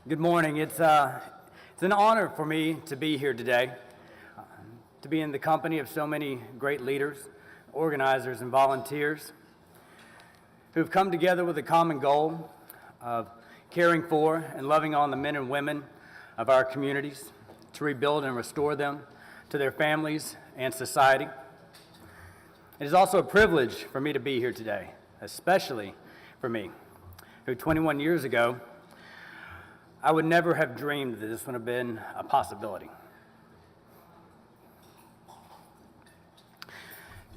Good morning. It's an honor for me to be here today, to be in the company of so many great leaders, organizers, and volunteers who've come together with a common goal of caring for and loving on the men and women of our communities, to rebuild and restore them to their families and society. It is also a privilege for me to be here today, especially for me, who 21 years ago, I would never have dreamed that this would have been a possibility.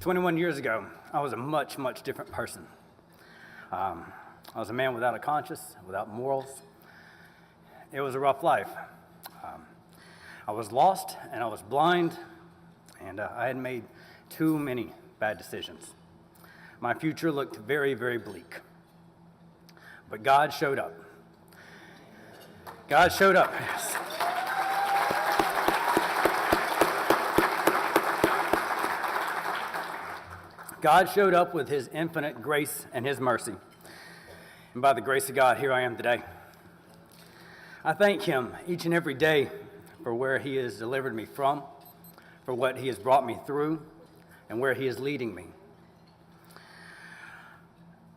21 years ago, I was a much different person. I was a man without a conscience, without morals. It was a rough life. I was lost and I was blind, and I had made too many bad decisions. My future looked very bleak. But God showed up. God showed up, yes. God showed up with his infinite grace and his mercy. And by the grace of God, here I am today. I thank him each and every day for where he has delivered me from, for what he has brought me through, and where he is leading me.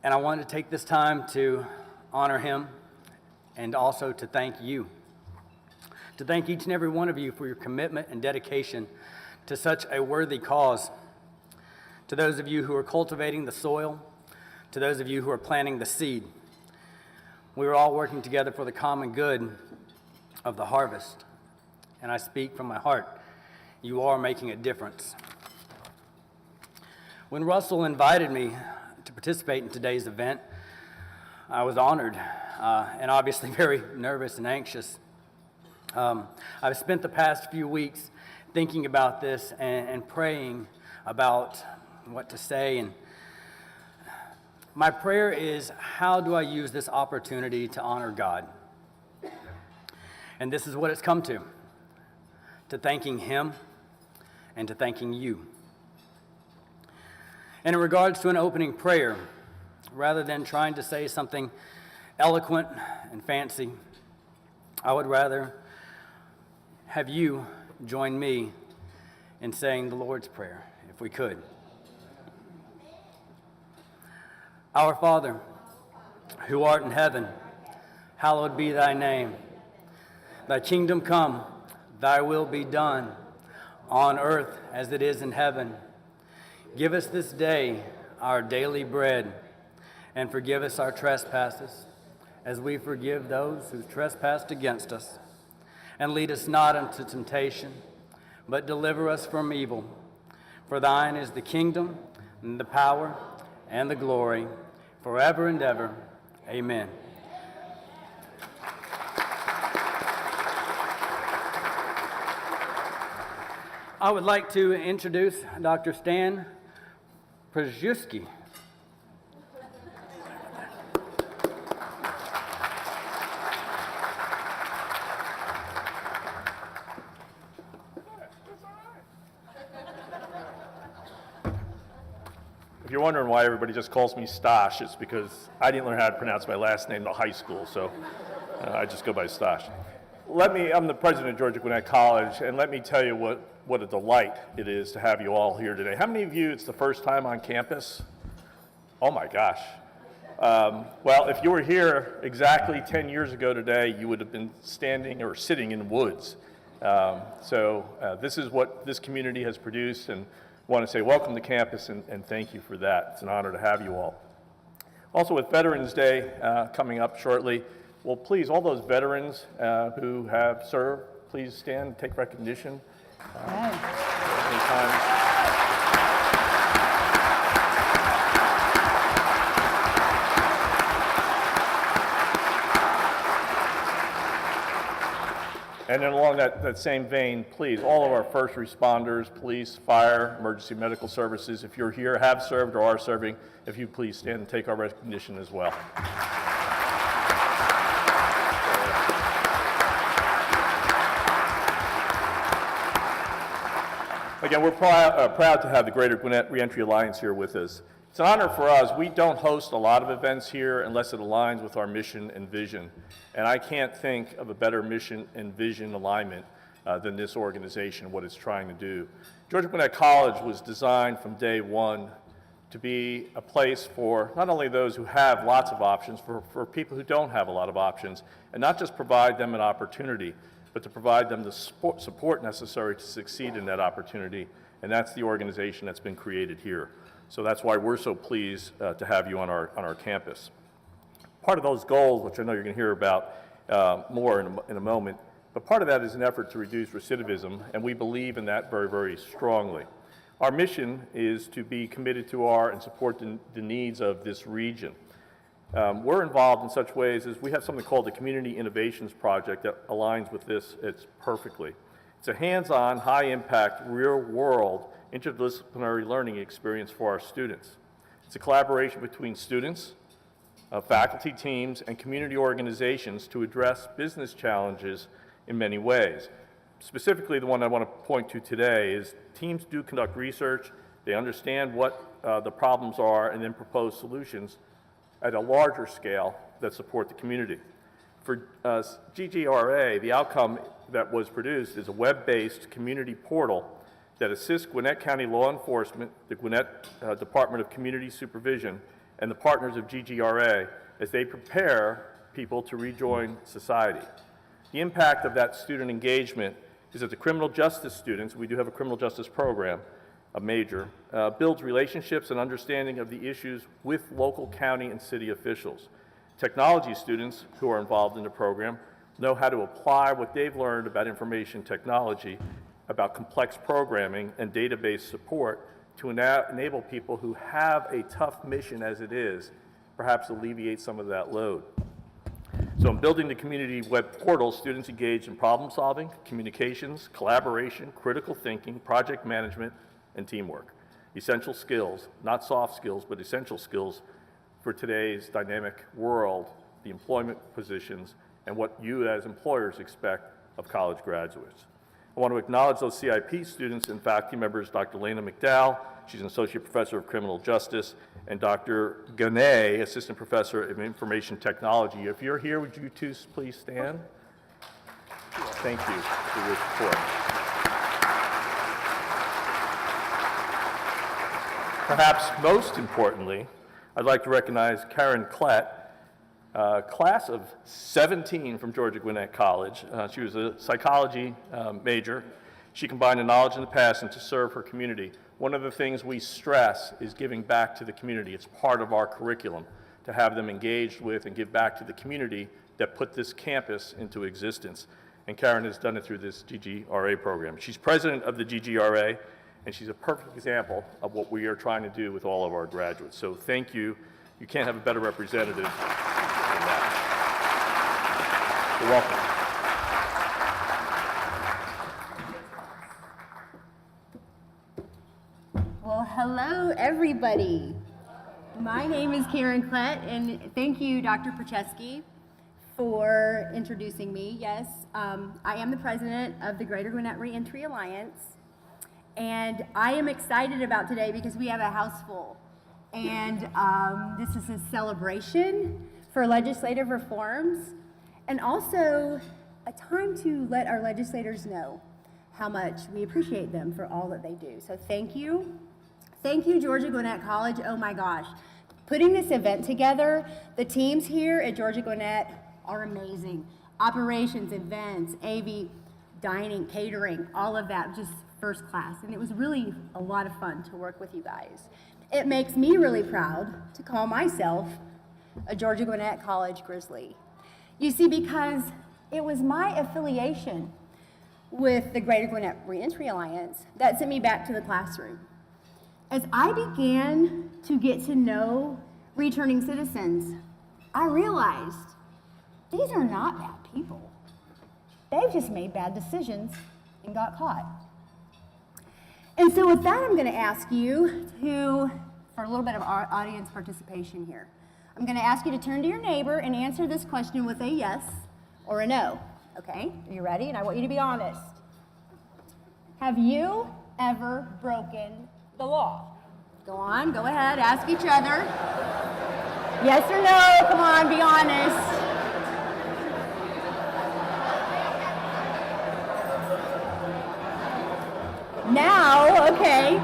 And I want to take this time to honor him and also to thank you. To thank each and every one of you for your commitment and dedication to such a worthy cause. To those of you who are cultivating the soil, to those of you who are planting the seed. We are all working together for the common good of the harvest. And I speak from my heart. You are making a difference. When Russell invited me to participate in today's event, I was honored and obviously very nervous and anxious. I've spent the past few weeks thinking about this and praying about what to say. And my prayer is, how do I use this opportunity to honor God? And this is what it's come to thanking him and to thanking you. And in regards to an opening prayer, rather than trying to say something eloquent and fancy, I would rather have you join me in saying the Lord's Prayer, if we could. Our Father, who art in heaven, hallowed be thy name. Thy kingdom come, thy will be done, on earth as it is in heaven. Give us this day our daily bread, and forgive us our trespasses, as we forgive those who trespass against us. And lead us not into temptation, but deliver us from evil. For thine is the kingdom, and the power, and the glory, forever and ever. Amen. I would like to introduce Dr. Stan Przewski. If you're wondering why everybody just calls me Stosh, it's because I didn't learn how to pronounce my last name until high school, so I just go by Stosh. I'm the president of Georgia Gwinnett College, and let me tell you what a delight it is to have you all here today. How many of you, it's the first time on campus? Oh my gosh. Well, if you were here exactly 10 years ago today, you would have been standing or sitting in woods. This is what this community has produced, and I want to say welcome to campus and thank you for that. It's an honor to have you all. Also, with Veterans Day coming up shortly, well, please, all those veterans who have served, please stand and take recognition. And then along that same vein, please, all of our first responders, police, fire, emergency medical services, if you're here, have served or are serving, if you please stand and take our recognition as well. Again, we're proud to have the Greater Gwinnett Reentry Alliance here with us. It's an honor for us. We don't host a lot of events here unless it aligns with our mission and vision. And I can't think of a better mission and vision alignment than this organization, what it's trying to do. Georgia Gwinnett College was designed from day one to be a place for not only those who have lots of options, for people who don't have a lot of options, and not just provide them an opportunity, but to provide them the support necessary to succeed in that opportunity. And that's the organization that's been created here. So that's why we're so pleased to have you on our campus. Part of those goals, which I know you're going to hear about more in a moment, but part of that is an effort to reduce recidivism, and we believe in that very, very strongly. Our mission is to be committed to and support the needs of this region. We're involved in such ways as we have something called the Community Innovations Project that aligns with this perfectly. It's a hands-on, high-impact, real-world, interdisciplinary learning experience for our students. It's a collaboration between students, faculty teams, and community organizations to address business challenges in many ways. Specifically, the one I want to point to today is teams do conduct research, they understand what the problems are, and then propose solutions at a larger scale that support the community. For GGRA, the outcome that was produced is a web-based community portal that assists Gwinnett County law enforcement, the Gwinnett Department of Community Supervision, and the partners of GGRA as they prepare people to rejoin society. The impact of that student engagement is that the criminal justice students, we do have a criminal justice program, a major, builds relationships and understanding of the issues with local county and city officials. Technology students who are involved in the program know how to apply what they've learned about information technology, about complex programming and database support to enable people who have a tough mission as it is, perhaps alleviate some of that load. So in building the community web portal, students engage in problem solving, communications, collaboration, critical thinking, project management, and teamwork. Essential skills, not soft skills, but essential skills for today's dynamic world, the employment positions, and what you as employers expect of college graduates. I want to acknowledge those CIP students and faculty members, Dr. Lena McDowell, she's an Associate Professor of Criminal Justice, and Dr. Gwinnett, Assistant Professor of Information Technology. If you're here, would you two please stand? Thank you for your support. Perhaps most importantly, I'd like to recognize Karen Klett, class of 17 from Georgia Gwinnett College. She was a psychology major. She combined the knowledge and the passion to serve her community. One of the things we stress is giving back to the community. It's part of our curriculum to have them engaged with and give back to the community that put this campus into existence. And Karen has done it through this GGRA program. She's president of the GGRA, and she's a perfect example of what we are trying to do with all of our graduates. So thank you. You can't have a better representative than that. You're welcome. Well, hello, everybody. My name is Karen Klett, and thank you, Dr. Procheski, for introducing me. Yes, I am the president of the Greater Gwinnett Reentry Alliance, and I am excited about today because we have a house full. And this is a celebration for legislative reforms, and also a time to let our legislators know how much we appreciate them for all that they do. So thank you. Thank you, Georgia Gwinnett College. Oh my gosh. Putting this event together, the teams here at Georgia Gwinnett are amazing. Operations, events, AV, dining, catering, all of that, just first class. And it was really a lot of fun to work with you guys. It makes me really proud to call myself a Georgia Gwinnett College Grizzly. You see, because it was my affiliation with the Greater Gwinnett Reentry Alliance that sent me back to the classroom. As I began to get to know returning citizens, I realized these are not bad people. They've just made bad decisions and got caught. And so with that, I'm going to ask you for a little bit of our audience participation here. I'm going to ask you to turn to your neighbor and answer this question with a yes or a no. Okay? Are you ready? And I want you to be honest. Have you ever broken the law? Go on, go ahead, ask each other. Yes or no? Come on, be honest. Now, okay,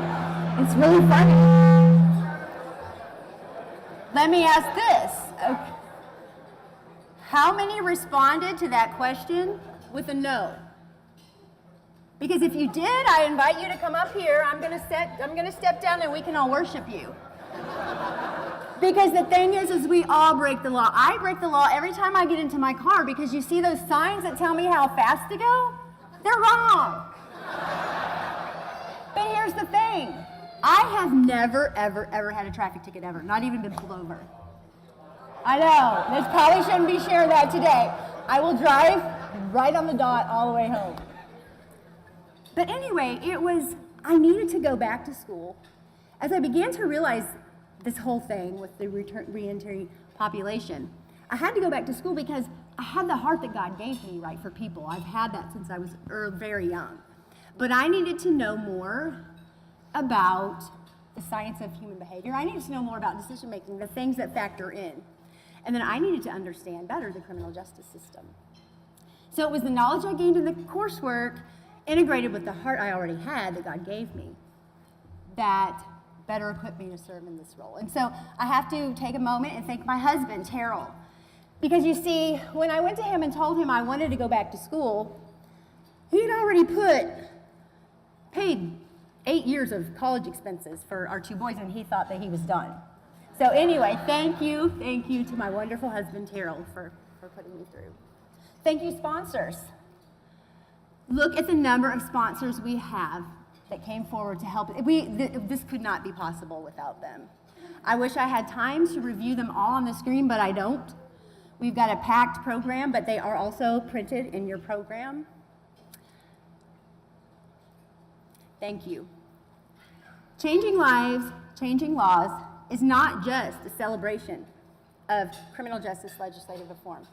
it's really funny. Let me ask this. Okay. How many responded to that question with a no? Because if you did, I invite you to come up here. I'm gonna step down and we can all worship you. Because the thing is we all break the law. I break the law every time I get into my car because you see those signs that tell me how fast to go? They're wrong. But here's the thing. I have never, ever, ever had a traffic ticket ever, not even been pulled over. I know, this probably shouldn't be sharing that today. I will drive right on the dot all the way home. But anyway, I needed to go back to school. As I began to realize this whole thing with the reentry population, I had to go back to school because I had the heart that God gave me, right, for people. I've had that since I was very young. But I needed to know more about the science of human behavior. I needed to know more about decision making, the things that factor in. And then I needed to understand better the criminal justice system. So it was the knowledge I gained in the coursework integrated with the heart I already had that God gave me that better equipped me to serve in this role. And so I have to take a moment and thank my husband, Terrell. Because you see, when I went to him and told him I wanted to go back to school, he had already paid 8 years of college expenses for our two boys, and he thought that he was done. So anyway, thank you to my wonderful husband, Terrell, for putting me through. Thank you, sponsors. Look at the number of sponsors we have that came forward to help. This could not be possible without them. I wish I had time to review them all on the screen, but I don't. We've got a packed program, but they are also printed in your program. Thank you. Changing lives, changing laws is not just a celebration of criminal justice legislative reform.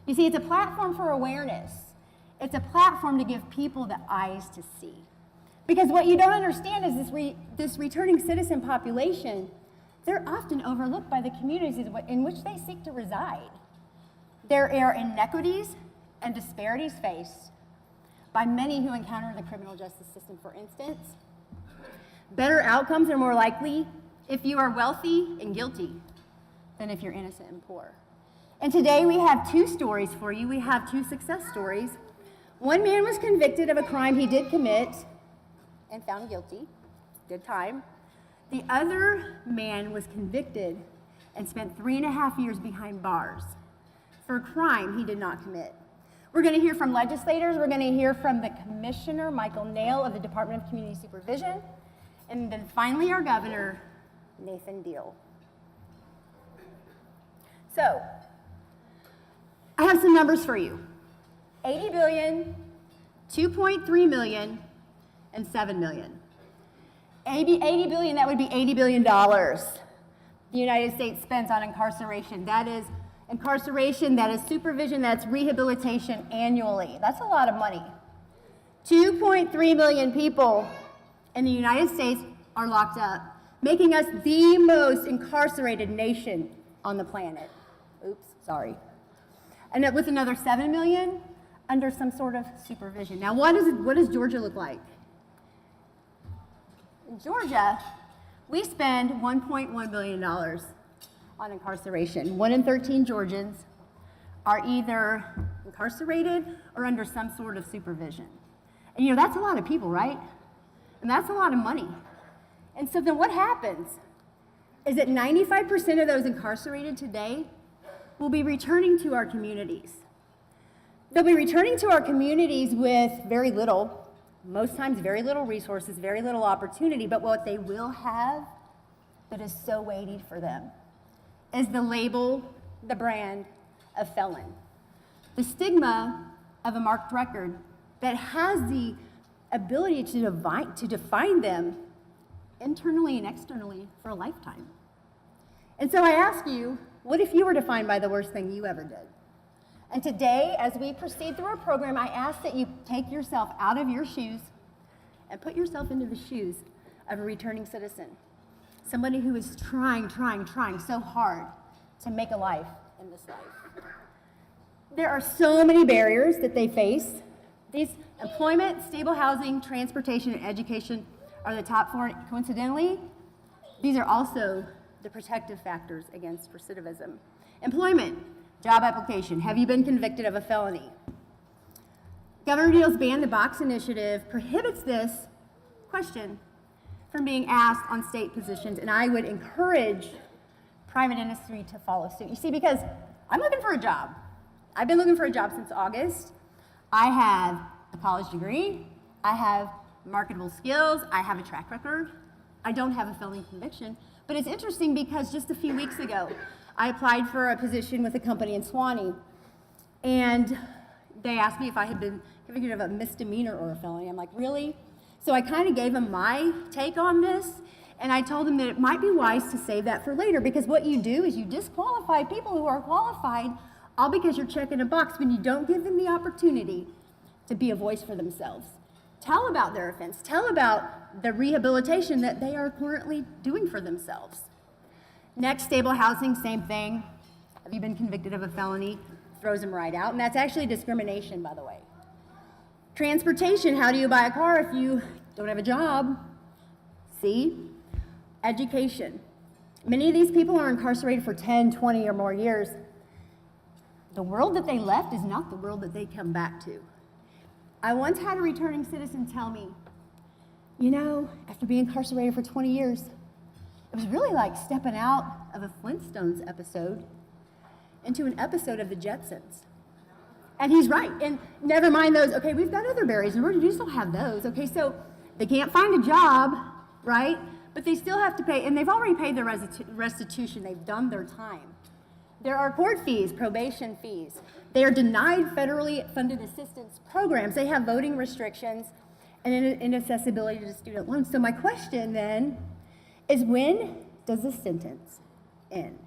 You see, it's a platform for awareness. It's a platform to give people the eyes to see. Because what you don't understand is this returning citizen population, they're often overlooked by the communities in which they seek to reside. There are inequities and disparities faced by many who encounter the criminal justice system. For instance, better outcomes are more likely if you are wealthy and guilty than if you're innocent and poor. And today we have two stories for you. We have two success stories. One man was convicted of a crime he did commit and found guilty. Good time. The other man was convicted and spent 3.5 years behind bars for a crime he did not commit. We're going to hear from legislators. We're going to hear from the Commissioner, Michael Nail of the Department of Community Supervision, and then finally our Governor, Nathan Deal. So, I have some numbers for you. 80 billion, 2.3 million, and 7 million. 80 billion, that would be $80 billion the United States spends on incarceration. That is incarceration, that is supervision, that's rehabilitation annually. That's a lot of money. 2.3 million people in the United States are locked up, making us the most incarcerated nation on the planet. Oops, sorry. And with another 7 million under some sort of supervision. Now, what does Georgia look like? In Georgia, we spend $1.1 billion on incarceration. 1 in 13 Georgians are either incarcerated or under some sort of supervision. And that's a lot of people, right? And that's a lot of money. And so then what happens is that 95% of those incarcerated today will be returning to our communities. They'll be returning to our communities with very little, most times very little resources, very little opportunity, but what they will have that is so weighty for them is the label, the brand of felon. The stigma of a marked record that has the ability to define them internally and externally for a lifetime. And so I ask you, what if you were defined by the worst thing you ever did? And today, as we proceed through our program, I ask that you take yourself out of your shoes and put yourself into the shoes of a returning citizen. somebody who is trying so hard to make a life in this life. There are so many barriers that they face. These employment, stable housing, transportation, and education are the top 4. Coincidentally, these are also the protective factors against recidivism. Employment, job application. Have you been convicted of a felony? Governor Deal's Ban the Box initiative prohibits this question from being asked on state positions, and I would encourage private industry to follow suit. You see, because I'm looking for a job. I've been looking for a job since August. I have a college degree. I have marketable skills. I have a track record. I don't have a felony conviction. But it's interesting because just a few weeks ago, I applied for a position with a company in Suwanee, and they asked me if I had been convicted of a misdemeanor or a felony. I'm like, really? So I kind of gave them my take on this, and I told them that it might be wise to save that for later, because what you do is you disqualify people who are qualified all because you're checking a box when you don't give them the opportunity to be a voice for themselves. Tell about their offense. Tell about the rehabilitation that they are currently doing for themselves. Next, stable housing, same thing. Have you been convicted of a felony? Throws them right out, and that's actually discrimination, by the way. Transportation, how do you buy a car if you don't have a job? See? Education. Many of these people are incarcerated for 10, 20, or more years. The world that they left is not the world that they come back to. I once had a returning citizen tell me, you know, after being incarcerated for 20 years, it was really like stepping out of a Flintstones episode into an episode of the Jetsons. And he's right. And never mind those, okay, we've got other barriers, and we do still have those. Okay, so they can't find a job, right? But they still have to pay, and they've already paid their restitution. They've done their time. There are court fees, probation fees. They are denied federally funded assistance programs. They have voting restrictions and inaccessibility to student loans. So my question then is, when does the sentence end?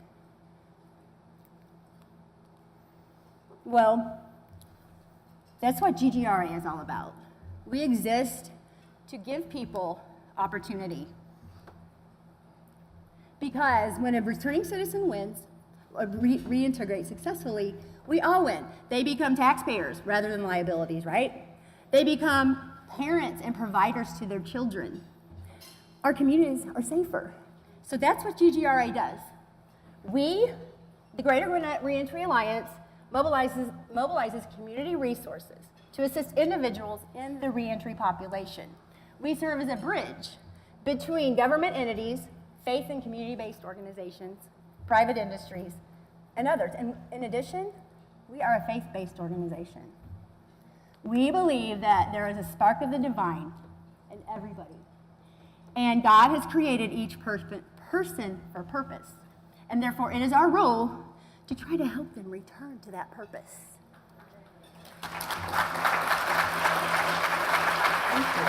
Well, that's what GGRA is all about. We exist to give people opportunity. Because when a returning citizen wins, or reintegrates successfully, we all win. They become taxpayers rather than liabilities, right? They become parents and providers to their children. Our communities are safer. So that's what GGRA does. We, the Greater Gwinnett Reentry Alliance, mobilizes community resources to assist individuals in the reentry population. We serve as a bridge between government entities, faith and community-based organizations, private industries, and others. And in addition, we are a faith-based organization. We believe that there is a spark of the divine in everybody. And God has created each person for purpose. And therefore, it is our role to try to help them return to that purpose. Thank you.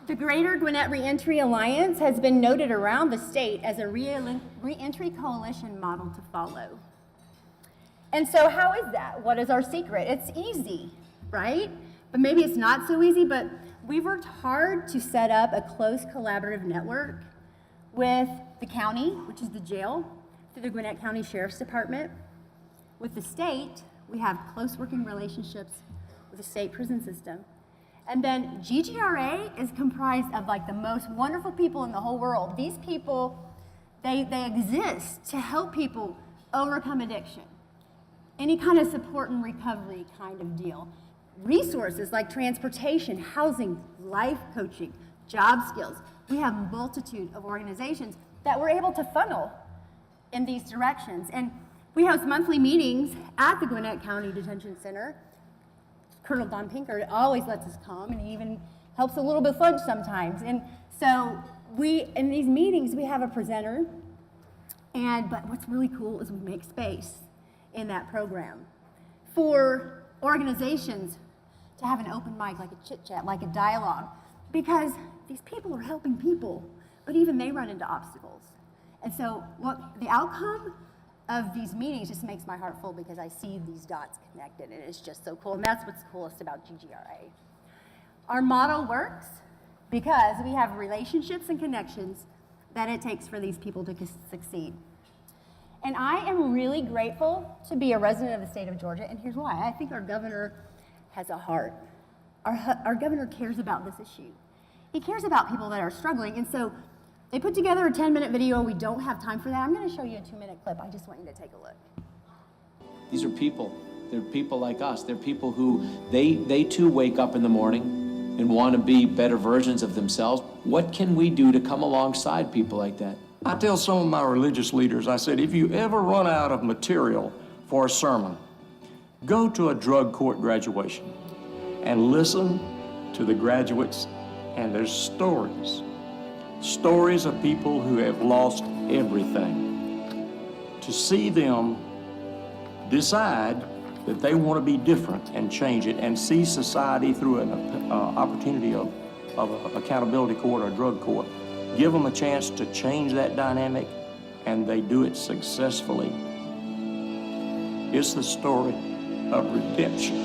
The Greater Gwinnett Reentry Alliance has been noted around the state as a reentry coalition model to follow. And so how is that? What is our secret? It's easy, right? But maybe it's not so easy, but we've worked hard to set up a close collaborative network with the county, which is the jail, through the Gwinnett County Sheriff's Department. With the state, we have close working relationships with the state prison system. And then GGRA is comprised of like the most wonderful people in the whole world. These people, they exist to help people overcome addiction, any kind of support and recovery kind of deal. Resources like transportation, housing, life coaching, job skills. We have a multitude of organizations that we're able to funnel in these directions. And we host monthly meetings at the Gwinnett County Detention Center. Colonel Don Pinker always lets us come, and he even helps a little bit lunch sometimes. And so in these meetings, we have a presenter, but what's really cool is we make space in that program for organizations to have an open mic, like a chit chat, like a dialogue, because these people are helping people, but even they run into obstacles. And so the outcome of these meetings just makes my heart full, because I see these dots connected, and it's just so cool. And that's what's coolest about GGRA. Our model works, because we have relationships and connections that it takes for these people to succeed. And I am really grateful to be a resident of the state of Georgia, and here's why. I think our governor has a heart. Our governor cares about this issue. He cares about people that are struggling, and so they put together a 10-minute video. We don't have time for that. I'm going to show you a 2-minute clip. I just want you to take a look. These are people. They're people like us. They're people who, they too wake up in the morning and want to be better versions of themselves. What can we do to come alongside people like that? I tell some of my religious leaders, I said, if you ever run out of material for a sermon, go to a drug court graduation and listen to the graduates and their stories. Stories of people who have lost everything. To see them decide that they want to be different and change it and see society through an opportunity of an accountability court or a drug court. Give them a chance to change that dynamic, and they do it successfully. It's the story of redemption.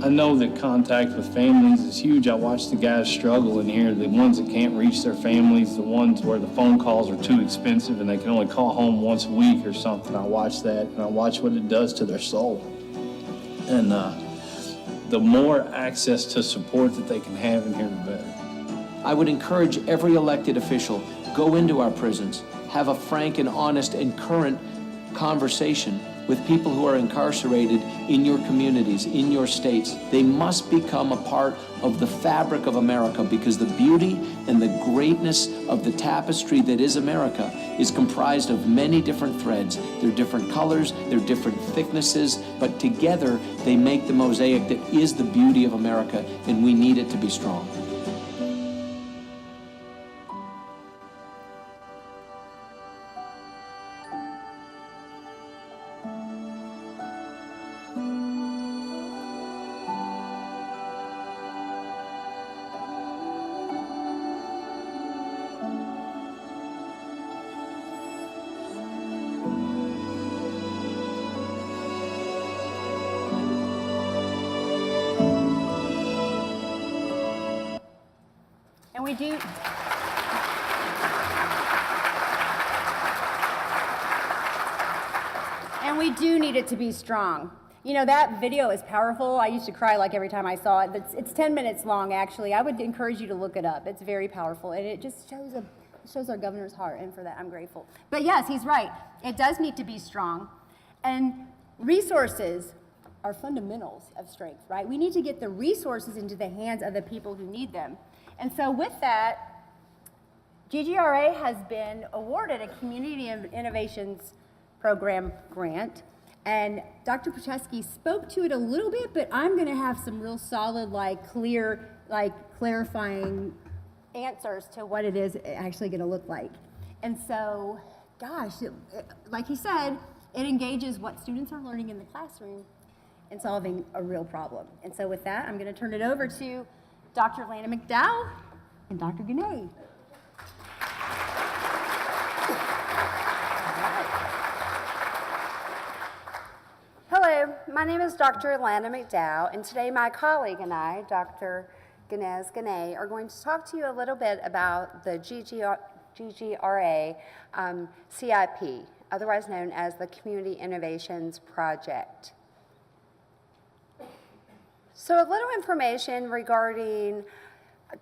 I know that contact with families is huge. I watch the guys struggle in here, the ones that can't reach their families, the ones where the phone calls are too expensive and they can only call home once a week or something. I watch that, and I watch what it does to their soul. And the more access to support that they can have in here, the better. I would encourage every elected official, go into our prisons, have a frank and honest and current conversation with people who are incarcerated in your communities, in your states. They must become a part of the fabric of America, because the beauty and the greatness of the tapestry that is America is comprised of many different threads. They're different colors, they're different thicknesses, but together they make the mosaic that is the beauty of America, and we need it to be strong. And we do. And we do need it to be strong. You know, that video is powerful. I used to cry like every time I saw it. It's 10 minutes long, actually. I would encourage you to look it up. It's very powerful, and it just shows our governor's heart, and for that I'm grateful. But yes, he's right. It does need to be strong. And resources are fundamentals of strength, right? We need to get the resources into the hands of the people who need them. And so with that, GGRA has been awarded a Community Innovations Program grant, and Dr. Prochaski spoke to it a little bit, but I'm going to have some real solid, clarifying answers to what it is actually going to look like. And so, gosh, like he said, it engages what students are learning in the classroom and solving a real problem. And so with that, I'm going to turn it over to Dr. Lana McDowell and Dr. Gwinnett. Hello, my name is Dr. Lana McDowell, and today my colleague and I, Dr. Renee, are going to talk to you a little bit about the GGRA CIP, otherwise known as the Community Innovations Project. So a little information regarding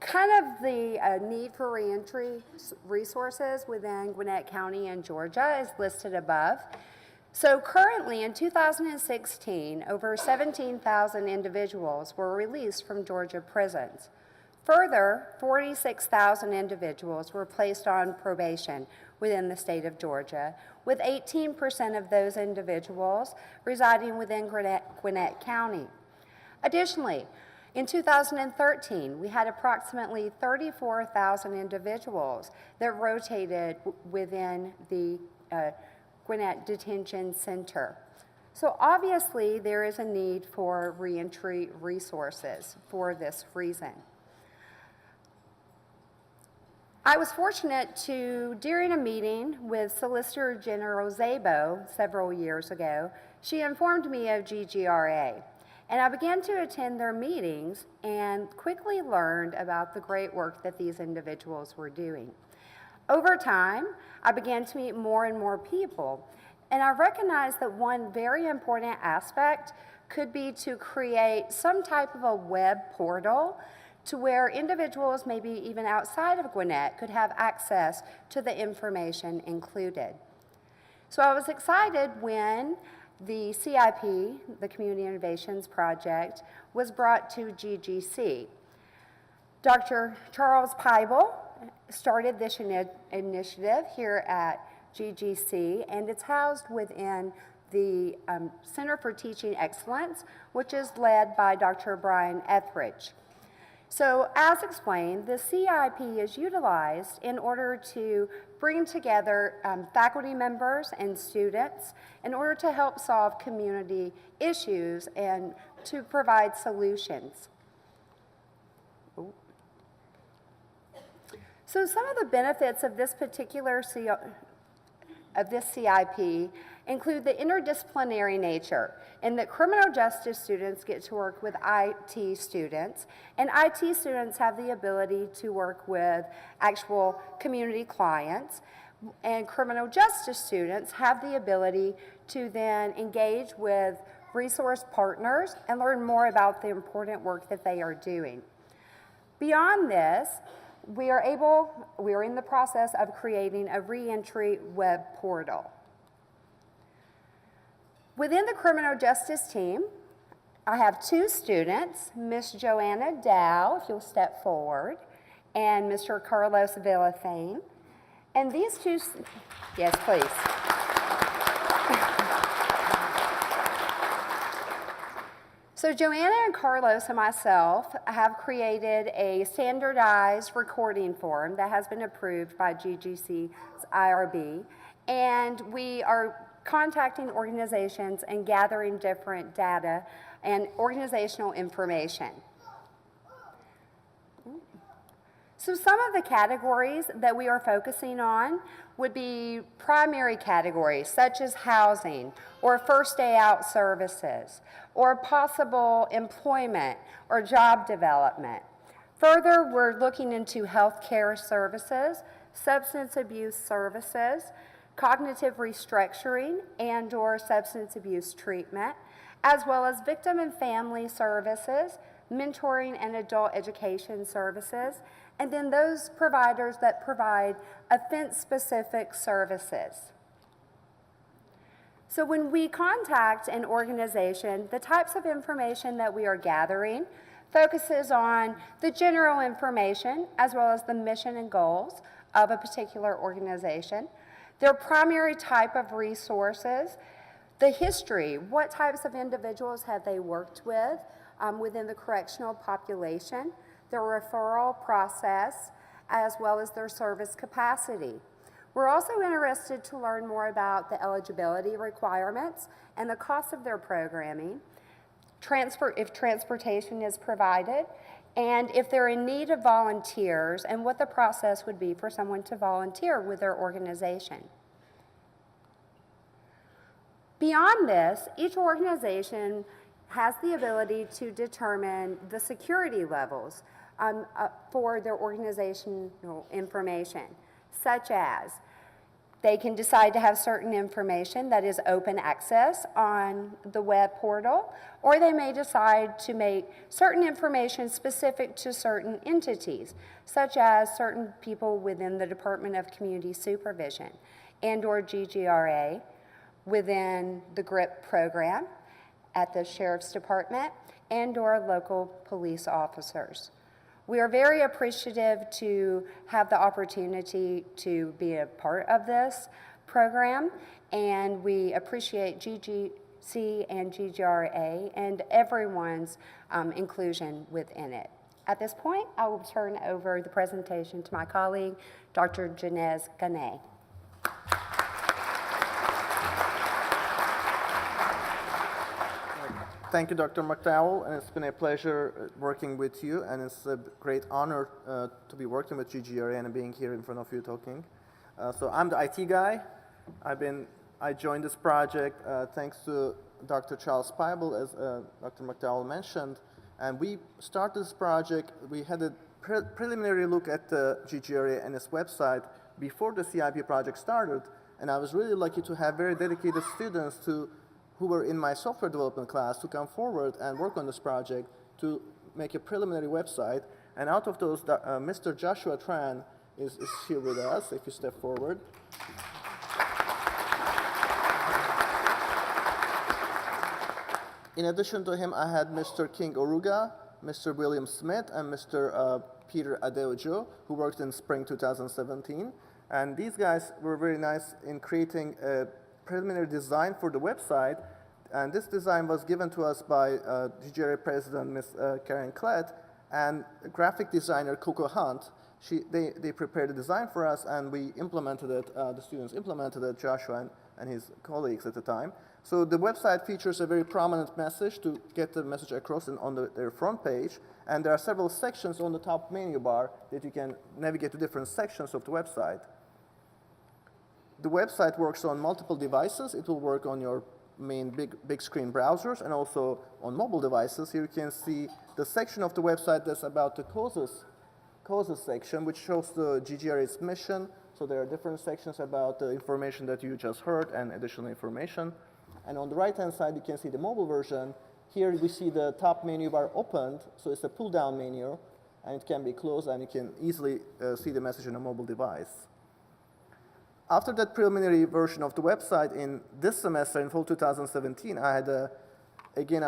kind of the need for reentry resources within Gwinnett County and Georgia is listed above. So currently in 2016, over 17,000 individuals were released from Georgia prisons. Further, 46,000 individuals were placed on probation within the state of Georgia, with 18% of those individuals residing within Gwinnett County. Additionally, in 2013, we had approximately 34,000 individuals that rotated within the Gwinnett Detention Center. So obviously there is a need for reentry resources for this reason. I was fortunate to, during a meeting with Solicitor General Szabo several years ago, she informed me of GGRA. And I began to attend their meetings and quickly learned about the great work that these individuals were doing. Over time, I began to meet more and more people, and I recognized that one very important aspect could be to create some type of a web portal to where individuals, maybe even outside of Gwinnett, could have access to the information included. So I was excited when the CIP, the Community Innovations Project, was brought to GGC. Dr. Charles Peibel started this initiative here at GGC, and it's housed within the Center for Teaching Excellence, which is led by Dr. Brian Etheridge. So as explained, the CIP is utilized in order to bring together faculty members and students in order to help solve community issues and to provide solutions. So some of the benefits of this particular CIP include the interdisciplinary nature, in that criminal justice students get to work with IT students, and IT students have the ability to work with actual community clients, and criminal justice students have the ability to then engage with resource partners and learn more about the important work that they are doing. Beyond this, we are in the process of creating a reentry web portal. Within the criminal justice team, I have two students, Miss Joanna Dow, if you'll step forward, and Mr. Carlos Villafane. And these two, yes, please. So Joanna and Carlos and myself have created a standardized recording form that has been approved by GGC's IRB, and we are contacting organizations and gathering different data and organizational information. So some of the categories that we are focusing on would be primary categories such as housing or first day out services or possible employment or job development. Further, we're looking into healthcare services, substance abuse services, cognitive restructuring and/or substance abuse treatment, as well as victim and family services, mentoring and adult education services, and then those providers that provide offense-specific services. So when we contact an organization, the types of information that we are gathering focuses on the general information as well as the mission and goals of a particular organization, their primary type of resources, the history, what types of individuals have they worked with within the correctional population, their referral process, as well as their service capacity. We're also interested to learn more about the eligibility requirements and the cost of their programming, if transportation is provided, and if they're in need of volunteers and what the process would be for someone to volunteer with their organization. Beyond this, each organization has the ability to determine the security levels for their organizational information, such as they can decide to have certain information that is open access on the web portal, or they may decide to make certain information specific to certain entities, such as certain people within the Department of Community Supervision and/or GGRA within the GRIP program at the Sheriff's Department and/or local police officers. We are very appreciative to have the opportunity to be a part of this program, and we appreciate GGC and GGRA and everyone's inclusion within it. At this point, I will turn over the presentation to my colleague, Dr. Janez Gwinnett. Thank you, Dr. McDowell, and it's been a pleasure working with you, and it's a great honor to be working with GGRA and being here in front of you talking. So I'm the IT guy. I joined this project thanks to Dr. Charles Peibel, as Dr. McDowell mentioned, and we started this project. We had a preliminary look at the GGRA and its website before the CIP project started, and I was really lucky to have very dedicated students who were in my software development class to come forward and work on this project to make a preliminary website. And out of those, Mr. Joshua Tran is here with us, if you step forward. In addition to him, I had Mr. King Oruga, Mr. William Smith, and Mr. Peter Adeojo, who worked in spring 2017. And these guys were very nice in creating a preliminary design for the website. And this design was given to us by GGRA President, Ms. Karen Klett, and graphic designer Coco Hunt. They prepared the design for us, and we implemented it. The students implemented it, Joshua and his colleagues at the time. So the website features a very prominent message to get the message across on their front page. And there are several sections on the top menu bar that you can navigate to different sections of the website. The website works on multiple devices. It will work on your main big screen browsers and also on mobile devices. Here you can see the section of the website that's about the causes section, which shows the GGRA's mission. So there are different sections about the information that you just heard and additional information. And on the right-hand side, you can see the mobile version. Here we see the top menu bar opened, so it's a pull-down menu, and it can be closed, and you can easily see the message on a mobile device. After that preliminary version of the website in this semester, in fall 2017, I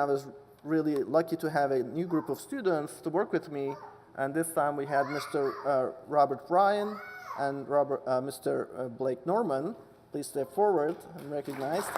was really lucky to have a new group of students to work with me, and this time we had Mr. Robert Ryan and Mr. Blake Norman. Please step forward and recognized.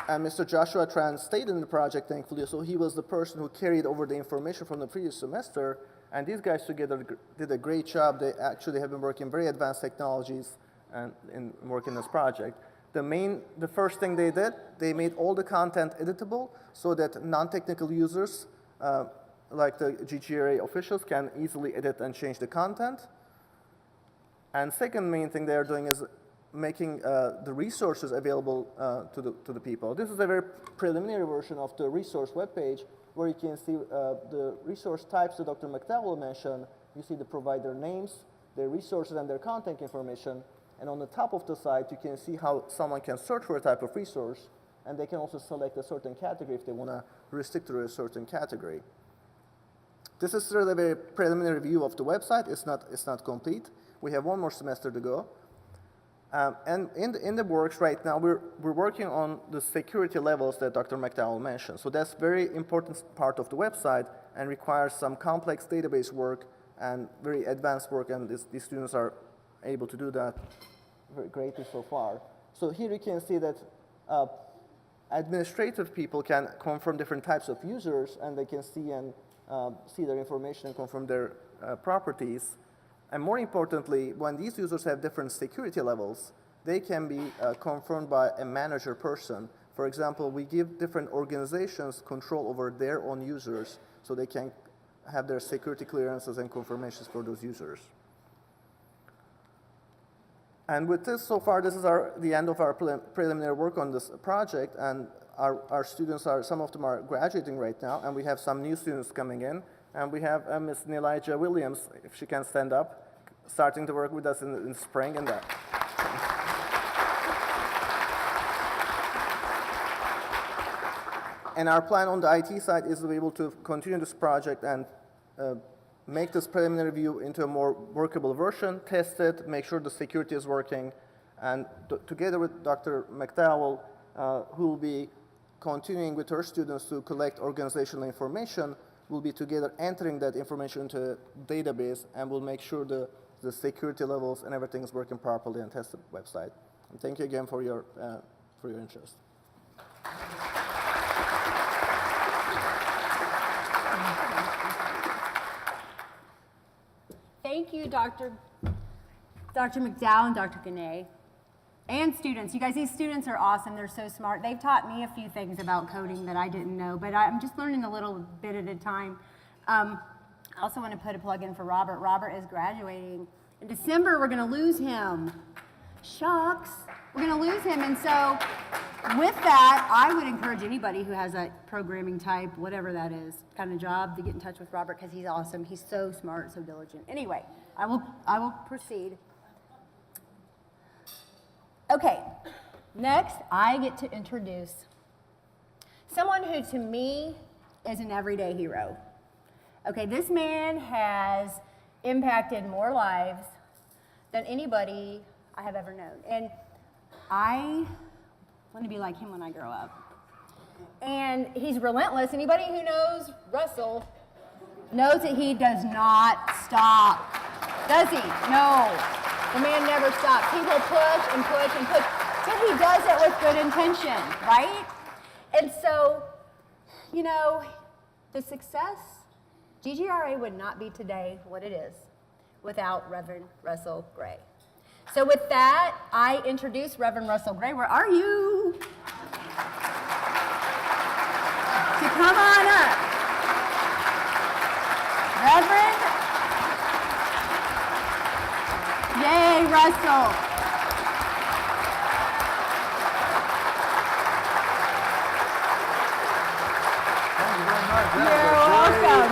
And Mr. Joshua Tran stayed in the project, thankfully, so he was the person who carried over the information from the previous semester. And these guys together did a great job. They actually have been working very advanced technologies and in working this project. The first thing they did, they made all the content editable so that non-technical users, like the GGRA officials, can easily edit and change the content. And second main thing they are doing is making the resources available to the people. This is a very preliminary version of the resource webpage where you can see the resource types that Dr. McDowell mentioned. You see the provider names, their resources, and their contact information. And on the top of the site, you can see how someone can search for a type of resource, and they can also select a certain category if they want to restrict to a certain category. This is sort of a very preliminary view of the website. It's not complete. We have one more semester to go. And in the works right now, we're working on the security levels that Dr. McDowell mentioned. So that's a very important part of the website and requires some complex database work and very advanced work, and these students are able to do that very greatly so far. So here you can see that administrative people can confirm different types of users, and they can see their information and confirm their properties. And more importantly, when these users have different security levels, they can be confirmed by a manager person. For example, we give different organizations control over their own users so they can have their security clearances and confirmations for those users. And with this, so far, this is the end of our preliminary work on this project, and our students some of them are graduating right now, and we have some new students coming in, and we have Ms. Nelijah Williams, if she can stand up, starting to work with us in spring and that. And our plan on the IT side is to be able to continue this project and make this preliminary view into a more workable version, test it, make sure the security is working, and together with Dr. McDowell, who will be continuing with her students to collect organizational information, we'll be together entering that information into a database, and we'll make sure the security levels and everything is working properly and test the website. And thank you again for your interest. Thank you, Dr. McDowell and Dr. Gwinnett, and students. You guys, these students are awesome. They're so smart. They've taught me a few things about coding that I didn't know, but I'm just learning a little bit at a time. I also want to put a plug in for Robert. Robert is graduating. In December, we're going to lose him. Shucks, we're gonna lose him. And so with that, I would encourage anybody who has that programming type, whatever that is, kind of job, to get in touch with Robert, because he's awesome. He's so smart, so diligent. Anyway, I will proceed. Okay, next I get to introduce someone who to me is an everyday hero. Okay, this man has impacted more lives than anybody I have ever known. And I want to be like him when I grow up. And he's relentless. Anybody who knows Russell knows that he does not stop. Does he? No. The man never stops. He will push and push and push till he does it with good intention, right? And so, you know, the success, GGRA would not be today what it is without Reverend Russell Gray. So with that, I introduce Reverend Russell Gray. Where are you? To come on up. Reverend. Yay, Russell. You're welcome.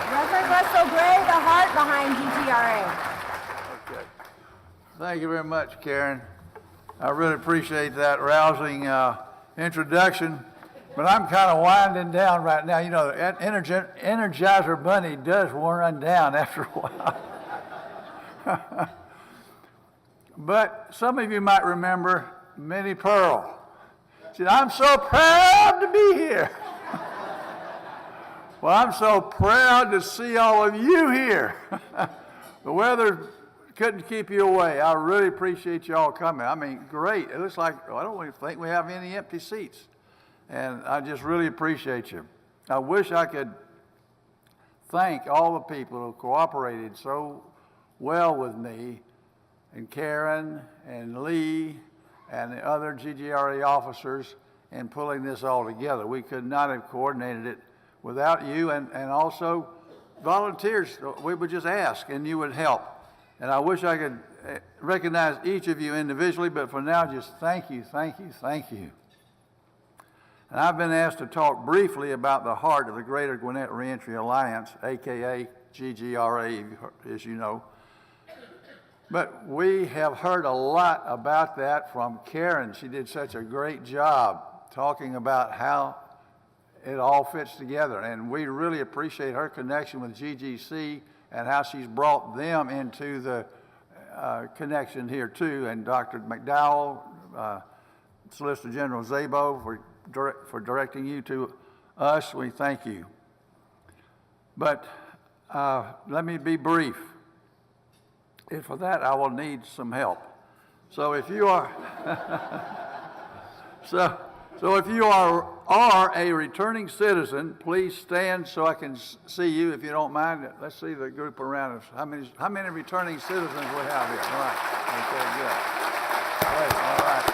Reverend Russell Gray, the heart behind GGRA. Okay. Thank you very much, Karen. I really appreciate that rousing introduction. But I'm kind of winding down right now. You know, the Energizer Bunny does run down after a while. But some of you might remember Minnie Pearl. She said, "I'm so proud to be here." Well, I'm so proud to see all of you here. The weather couldn't keep you away. I really appreciate you all coming. I mean, great. It looks like, I don't even think we have any empty seats. And I just really appreciate you. I wish I could thank all the people who cooperated so well with me, and Karen and Lee and the other GGRA officers in pulling this all together. We could not have coordinated it without you, and also volunteers. We would just ask and you would help. And I wish I could recognize each of you individually, but for now, just thank you, thank you, thank you. And I've been asked to talk briefly about the heart of the Greater Gwinnett Reentry Alliance, AKA GGRA, as you know. But we have heard a lot about that from Karen. She did such a great job talking about how it all fits together. And we really appreciate her connection with GGC and how she's brought them into the connection here too. And Dr. McDowell, Solicitor General Zabo, for directing you to us, we thank you. But let me be brief. And for that, I will need some help. So if you are, so if you are a returning citizen, please stand so I can see you, if you don't mind. Let's see the group around us. How many returning citizens we have here? All right. Okay, good. All right.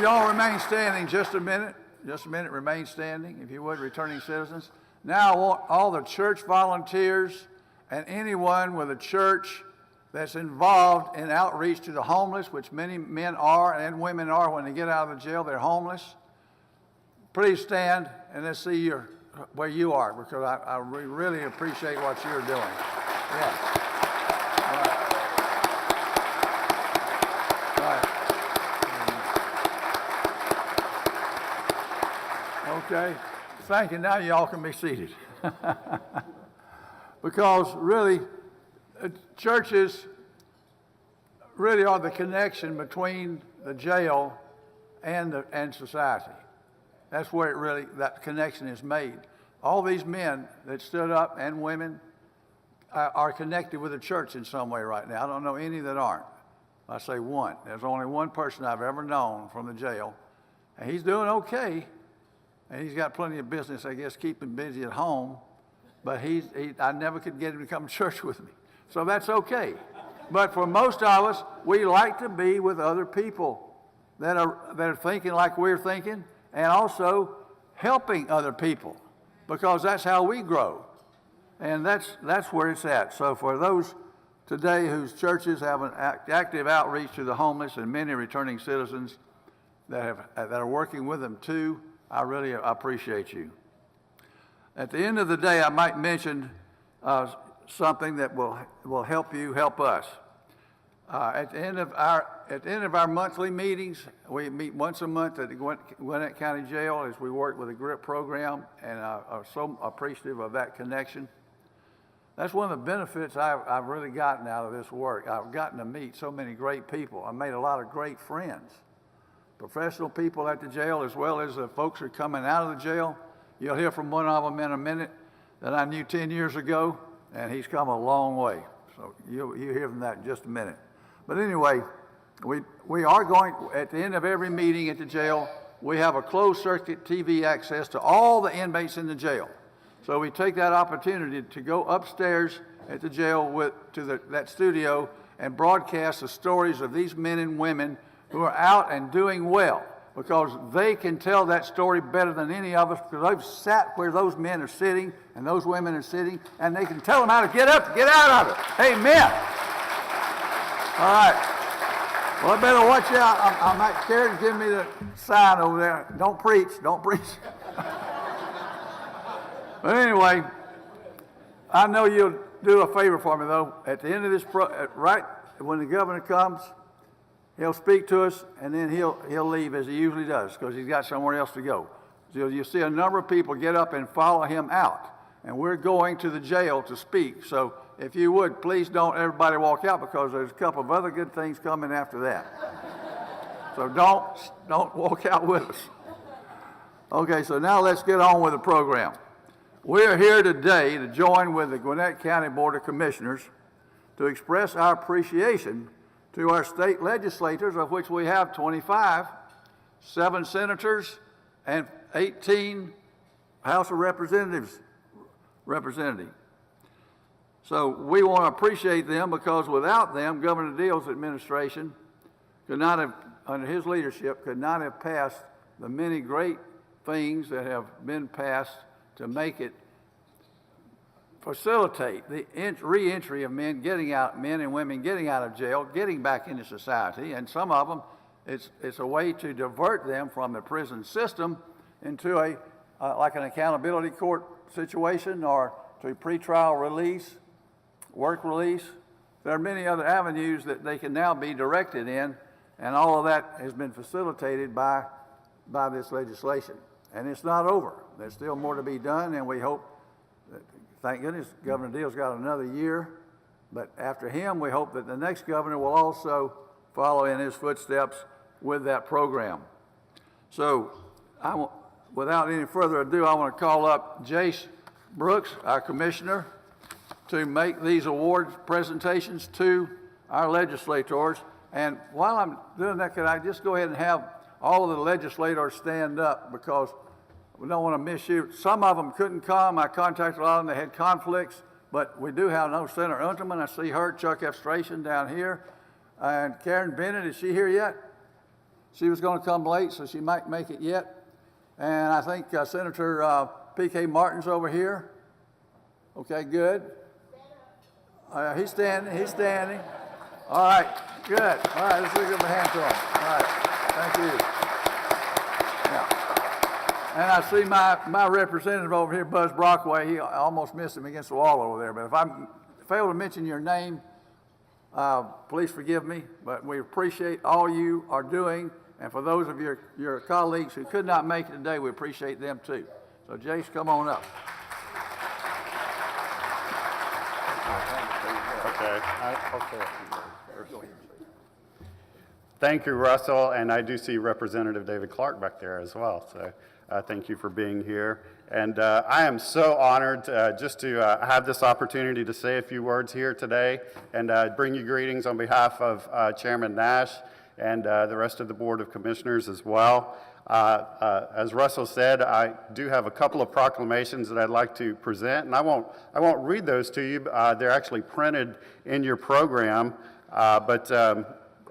Y'all remain standing just a minute. Just a minute, remain standing, if you would, returning citizens. Now I want all the church volunteers and anyone with a church that's involved in outreach to the homeless, which many men are and women are when they get out of the jail, they're homeless. Please stand and let's see where you are, because I really appreciate what you're doing. Yeah. Okay, thank you. Now y'all can be seated. Because really, churches really are the connection between the jail and society. That's where that connection is made. All these men that stood up and women are connected with the church in some way right now. I don't know any that aren't. I say one. There's only one person I've ever known from the jail, and he's doing okay. And he's got plenty of business, I guess, keeping busy at home. But I never could get him to come to church with me. So that's okay. But for most of us, we like to be with other people. that are thinking like we're thinking, and also helping other people, because that's how we grow. And that's where it's at. So for those today whose churches have an active outreach to the homeless and many returning citizens that are working with them too, I really appreciate you. At the end of the day, I might mention something that will help you help us. At the end of our monthly meetings, we meet once a month at the Gwinnett County Jail as we work with the GRIP program, and I'm so appreciative of that connection. That's one of the benefits I've really gotten out of this work. I've gotten to meet so many great people. I made a lot of great friends, professional people at the jail, as well as the folks who are coming out of the jail. You'll hear from one of them in a minute that I knew 10 years ago, and he's come a long way. So you'll hear from that in just a minute. But anyway, we are going, at the end of every meeting at the jail, we have a closed circuit TV access to all the inmates in the jail. So we take that opportunity to go upstairs at the jail that studio and broadcast the stories of these men and women who are out and doing well, because they can tell that story better than any of us, because they've sat where those men are sitting and those women are sitting, and they can tell them how to get up, get out of it. Amen. All right. Well, I better watch out. Karen's giving me the sign over there. Don't preach. Don't preach. But anyway, I know you'll do a favor for me, though. At the end of this, right when the governor comes, he'll speak to us, and then he'll leave as he usually does, because he's got somewhere else to go. So you'll see a number of people get up and follow him out. And we're going to the jail to speak. So if you would, please don't everybody walk out, because there's a couple of other good things coming after that. So don't walk out with us. Okay, so now let's get on with the program. We're here today to join with the Gwinnett County Board of Commissioners to express our appreciation to our state legislators, of which we have 25, 7 senators, and 18 House of Representatives representing. So we want to appreciate them, because without them, Governor Deal's administration could not have, under his leadership, could not have passed the many great things that have been passed to make it facilitate the reentry of men and women getting out of jail, getting back into society, and some of them, it's a way to divert them from the prison system into like an accountability court situation, or to pretrial release, work release. There are many other avenues that they can now be directed in, and all of that has been facilitated by this legislation. And it's not over. There's still more to be done, and we hope that, thank goodness, Governor Deal's got another year, but after him, we hope that the next governor will also follow in his footsteps with that program. So without any further ado, I want to call up Jace Brooks, our commissioner, to make these award presentations to our legislators. And while I'm doing that, could I just go ahead and have all of the legislators stand up, because we don't want to miss you. Some of them couldn't come. I contacted a lot of them. They had conflicts, but we do have Senator Unterman. I see her, Chuck Efstration down here. And Karen Bennett, is she here yet? She was going to come late, so she might make it yet. And I think Senator P.K. Martin's over here. Okay, good. He's standing. All right, good. All right, let's give him a hand to him. All right. Thank you. Yeah. And I see my representative over here, Buzz Brockway. I almost missed him against the wall over there. But if I fail to mention your name, please forgive me. But we appreciate all you are doing. And for those of your colleagues who could not make it today, we appreciate them too. So Jace, come on up. Okay. Thank you, Russell, and I do see Representative David Clark back there as well, so thank you for being here. And I am so honored just to have this opportunity to say a few words here today and bring you greetings on behalf of Chairman Nash and the rest of the Board of Commissioners as well. As Russell said, I do have a couple of proclamations that I'd like to present, and I won't read those to you. They're actually printed in your program, but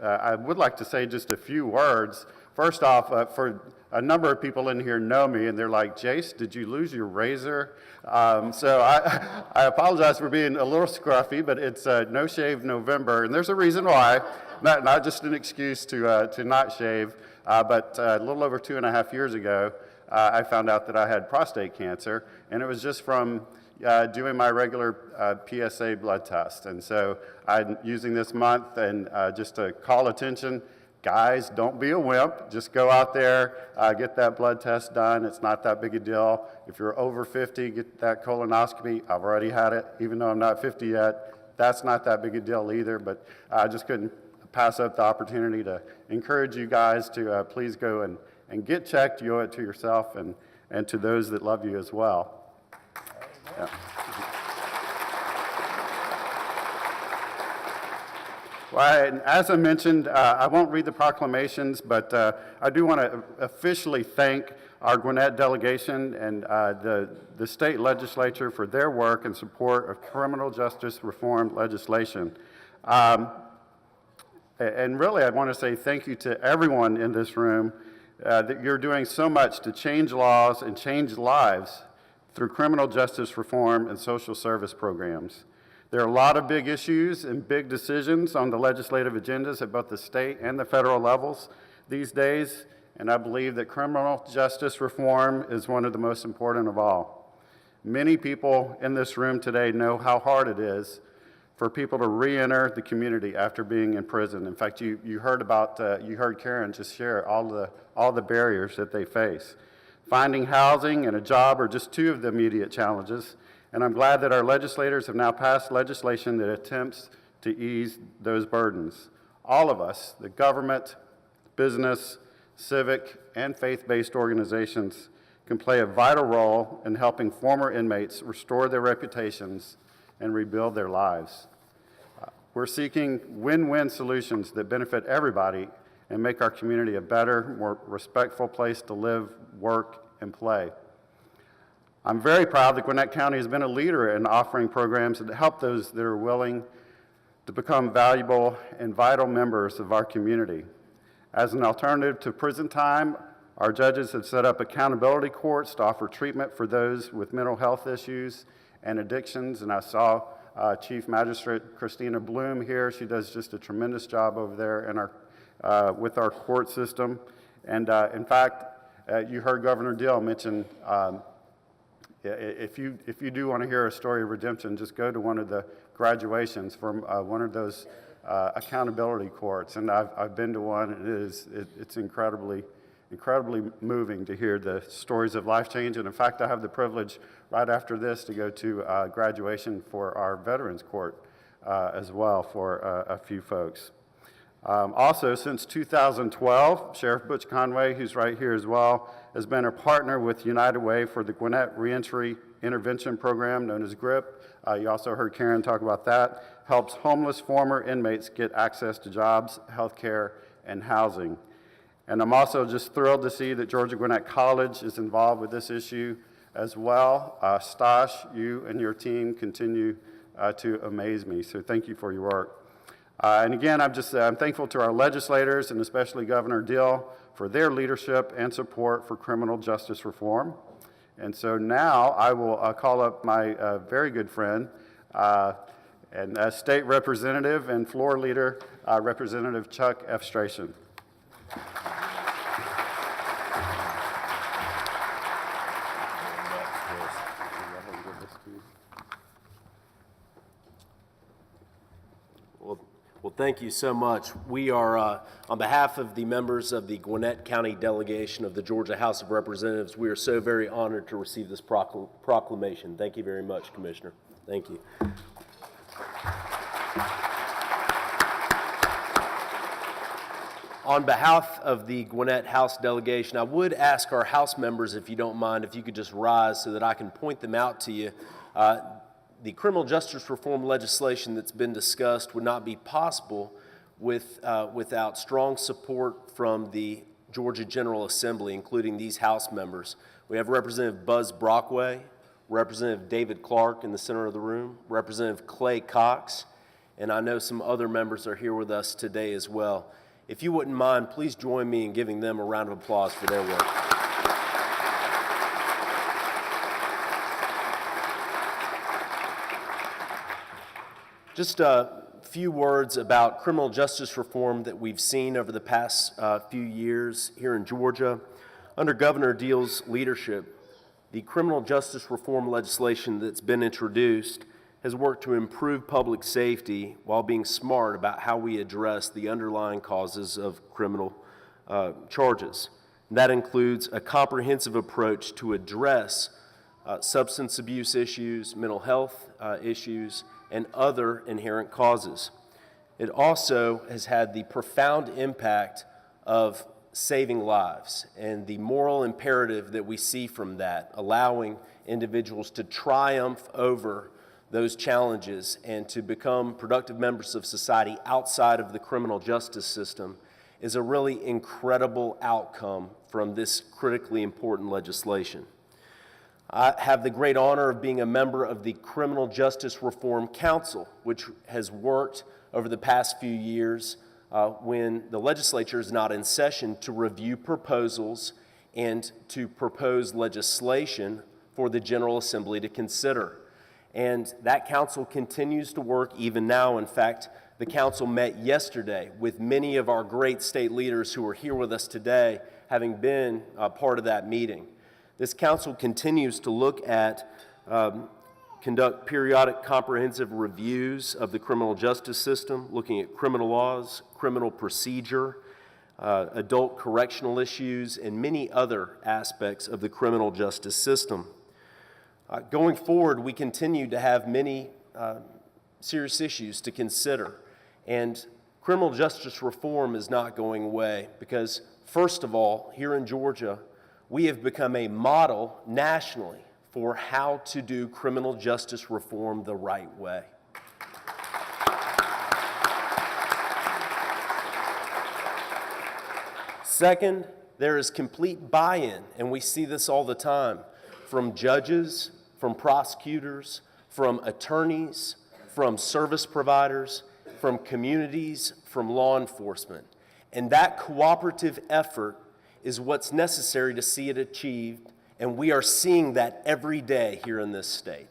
I would like to say just a few words. First off, for a number of people in here know me, and they're like, Jace, did you lose your razor? So I apologize for being a little scruffy, but it's No Shave November, and there's a reason why. Not just an excuse to not shave, but a little over 2.5 years ago, I found out that I had prostate cancer, and it was just from doing my regular PSA blood test. And so I'm using this month and just to call attention, guys, don't be a wimp. Just go out there, get that blood test done. It's not that big a deal. If you're over 50, get that colonoscopy. I've already had it, even though I'm not 50 yet. That's not that big a deal either, but I just couldn't pass up the opportunity to encourage you guys to please go and get checked. You owe it to yourself and to those that love you as well. Yeah. Well, and as I mentioned, I won't read the proclamations, but I do want to officially thank our Gwinnett delegation and the state legislature for their work and support of criminal justice reform legislation. And really, I want to say thank you to everyone in this room that you're doing so much to change laws and change lives through criminal justice reform and social service programs. There are a lot of big issues and big decisions on the legislative agendas at both the state and the federal levels these days, and I believe that criminal justice reform is one of the most important of all. Many people in this room today know how hard it is for people to re-enter the community after being in prison. In fact, you heard Karen just share all the barriers that they face. Finding housing and a job are just two of the immediate challenges, and I'm glad that our legislators have now passed legislation that attempts to ease those burdens. All of us, the government, business, civic, and faith-based organizations, can play a vital role in helping former inmates restore their reputations and rebuild their lives. We're seeking win-win solutions that benefit everybody and make our community a better, more respectful place to live, work, and play. I'm very proud that Gwinnett County has been a leader in offering programs that help those that are willing to become valuable and vital members of our community. As an alternative to prison time, our judges have set up accountability courts to offer treatment for those with mental health issues and addictions, and I saw Chief Magistrate Christina Bloom here. She does just a tremendous job over there in with our court system. And in fact, you heard Governor Deal mention if you do want to hear a story of redemption, just go to one of the graduations from one of those accountability courts. And I've been to one, and it's incredibly moving to hear the stories of life change. And in fact, I have the privilege right after this to go to graduation for our Veterans Court as well for a few folks. Also, since 2012, Sheriff Butch Conway, who's right here as well, has been a partner with United Way for the Gwinnett Reentry Intervention Program, known as GRIP. You also heard Karen talk about that. Helps homeless former inmates get access to jobs, health care, and housing. And I'm also just thrilled to see that Georgia Gwinnett College is involved with this issue as well. Stash, you and your team continue to amaze me, so thank you for your work. And again, I'm thankful to our legislators and especially Governor Deal for their leadership and support for criminal justice reform. And so now I will call up my very good friend and state representative and floor leader, Representative Chuck Efstration. Well, thank you so much. We are, on behalf of the members of the Gwinnett County delegation of the Georgia House of Representatives, we are so very honored to receive this proclamation. Thank you very much, Commissioner. Thank you. On behalf of the Gwinnett House delegation, I would ask our House members, if you don't mind, if you could just rise so that I can point them out to you. The criminal justice reform legislation that's been discussed would not be possible without strong support from the Georgia General Assembly, including these House members. We have Representative Buzz Brockway, Representative David Clark in the center of the room, Representative Clay Cox, and I know some other members are here with us today as well. If you wouldn't mind, please join me in giving them a round of applause for their work. Just a few words about criminal justice reform that we've seen over the past few years here in Georgia. Under Governor Deal's leadership, the criminal justice reform legislation that's been introduced has worked to improve public safety while being smart about how we address the underlying causes of criminal charges. That includes a comprehensive approach to address substance abuse issues, mental health issues, and other inherent causes. It also has had the profound impact of saving lives and the moral imperative that we see from that, allowing individuals to triumph over those challenges and to become productive members of society outside of the criminal justice system is a really incredible outcome from this critically important legislation. I have the great honor of being a member of the Criminal Justice Reform Council, which has worked over the past few years when the legislature is not in session to review proposals and to propose legislation for the General Assembly to consider. And that council continues to work even now. In fact, the council met yesterday with many of our great state leaders who are here with us today, having been part of that meeting. This council continues to look at, conduct periodic comprehensive reviews of the criminal justice system, looking at criminal laws, criminal procedure, adult correctional issues, and many other aspects of the criminal justice system. Going forward, we continue to have many serious issues to consider, and criminal justice reform is not going away because, first of all, here in Georgia, we have become a model nationally for how to do criminal justice reform the right way. Second, there is complete buy-in, and we see this all the time, from judges, from prosecutors, from attorneys, from service providers, from communities, from law enforcement. And that cooperative effort is what's necessary to see it achieved, and we are seeing that every day here in this state.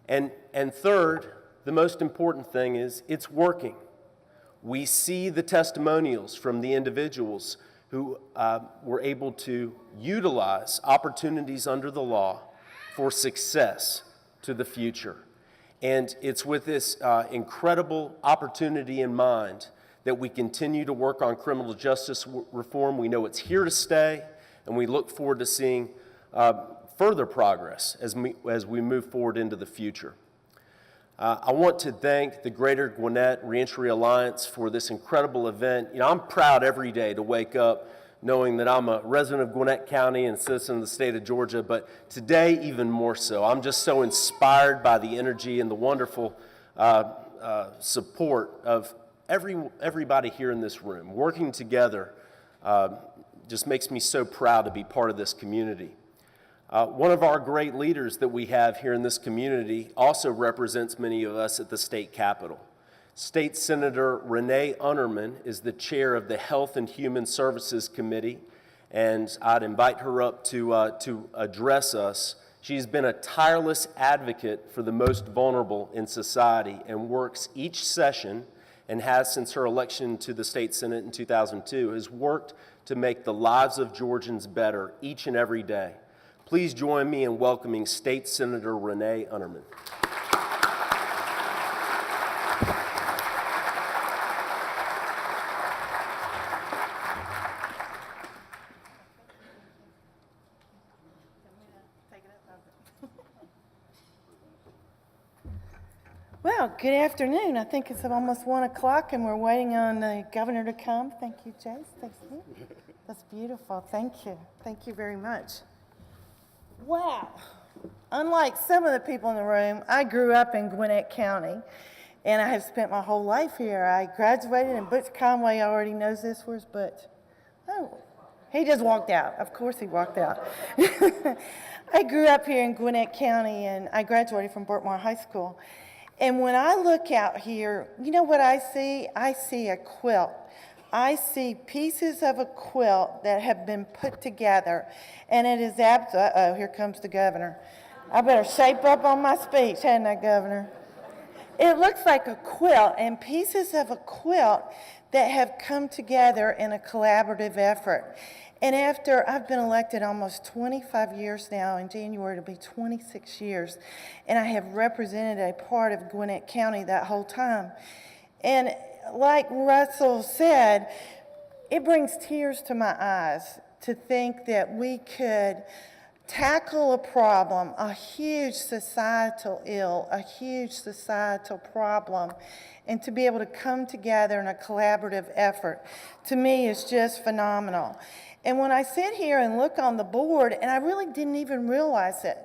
And third, the most important thing is it's working. We see the testimonials from the individuals who were able to utilize opportunities under the law for success to the future. And it's with this incredible opportunity in mind that we continue to work on criminal justice reform. We know it's here to stay, and we look forward to seeing further progress as we move forward into the future. I want to thank the Greater Gwinnett Reentry Alliance for this incredible event. You know, I'm proud every day to wake up knowing that I'm a resident of Gwinnett County and citizen of the state of Georgia, but today even more so. I'm just so inspired by the energy and the wonderful support of everybody here in this room. Working together just makes me so proud to be part of this community. One of our great leaders that we have here in this community also represents many of us at the state capitol. State Senator Renee Unterman is the chair of the Health and Human Services Committee, and I'd invite her up to address us. She's been a tireless advocate for the most vulnerable in society and works each session, and has since her election to the state senate in 2002, has worked to make the lives of Georgians better each and every day. Please join me in welcoming State Senator Renee Unterman. Well, good afternoon. I think it's almost 1 o'clock and we're waiting on the governor to come. Thank you, Jace. Thank you. That's beautiful. Thank you. Thank you very much. Wow. Unlike some of the people in the room, I grew up in Gwinnett County and I have spent my whole life here. I graduated, and Butch Conway already knows this. Where's Butch? Oh, he just walked out. Of course he walked out. I grew up here in Gwinnett County and I graduated from Burtmore High School. And when I look out here, you know what I see? I see a quilt I see pieces of a quilt that have been put together, and it is uh-oh, here comes the governor. I better shape up on my speech, hadn't I, Governor? It looks like a quilt, and pieces of a quilt that have come together in a collaborative effort. And after I've been elected almost 25 years now, in January it'll be 26 years, and I have represented a part of Gwinnett County that whole time. And like Russell said, it brings tears to my eyes to think that we could tackle a problem, a huge societal ill, a huge societal problem, and to be able to come together in a collaborative effort, to me is just phenomenal. And when I sit here and look on the board, and I really didn't even realize it,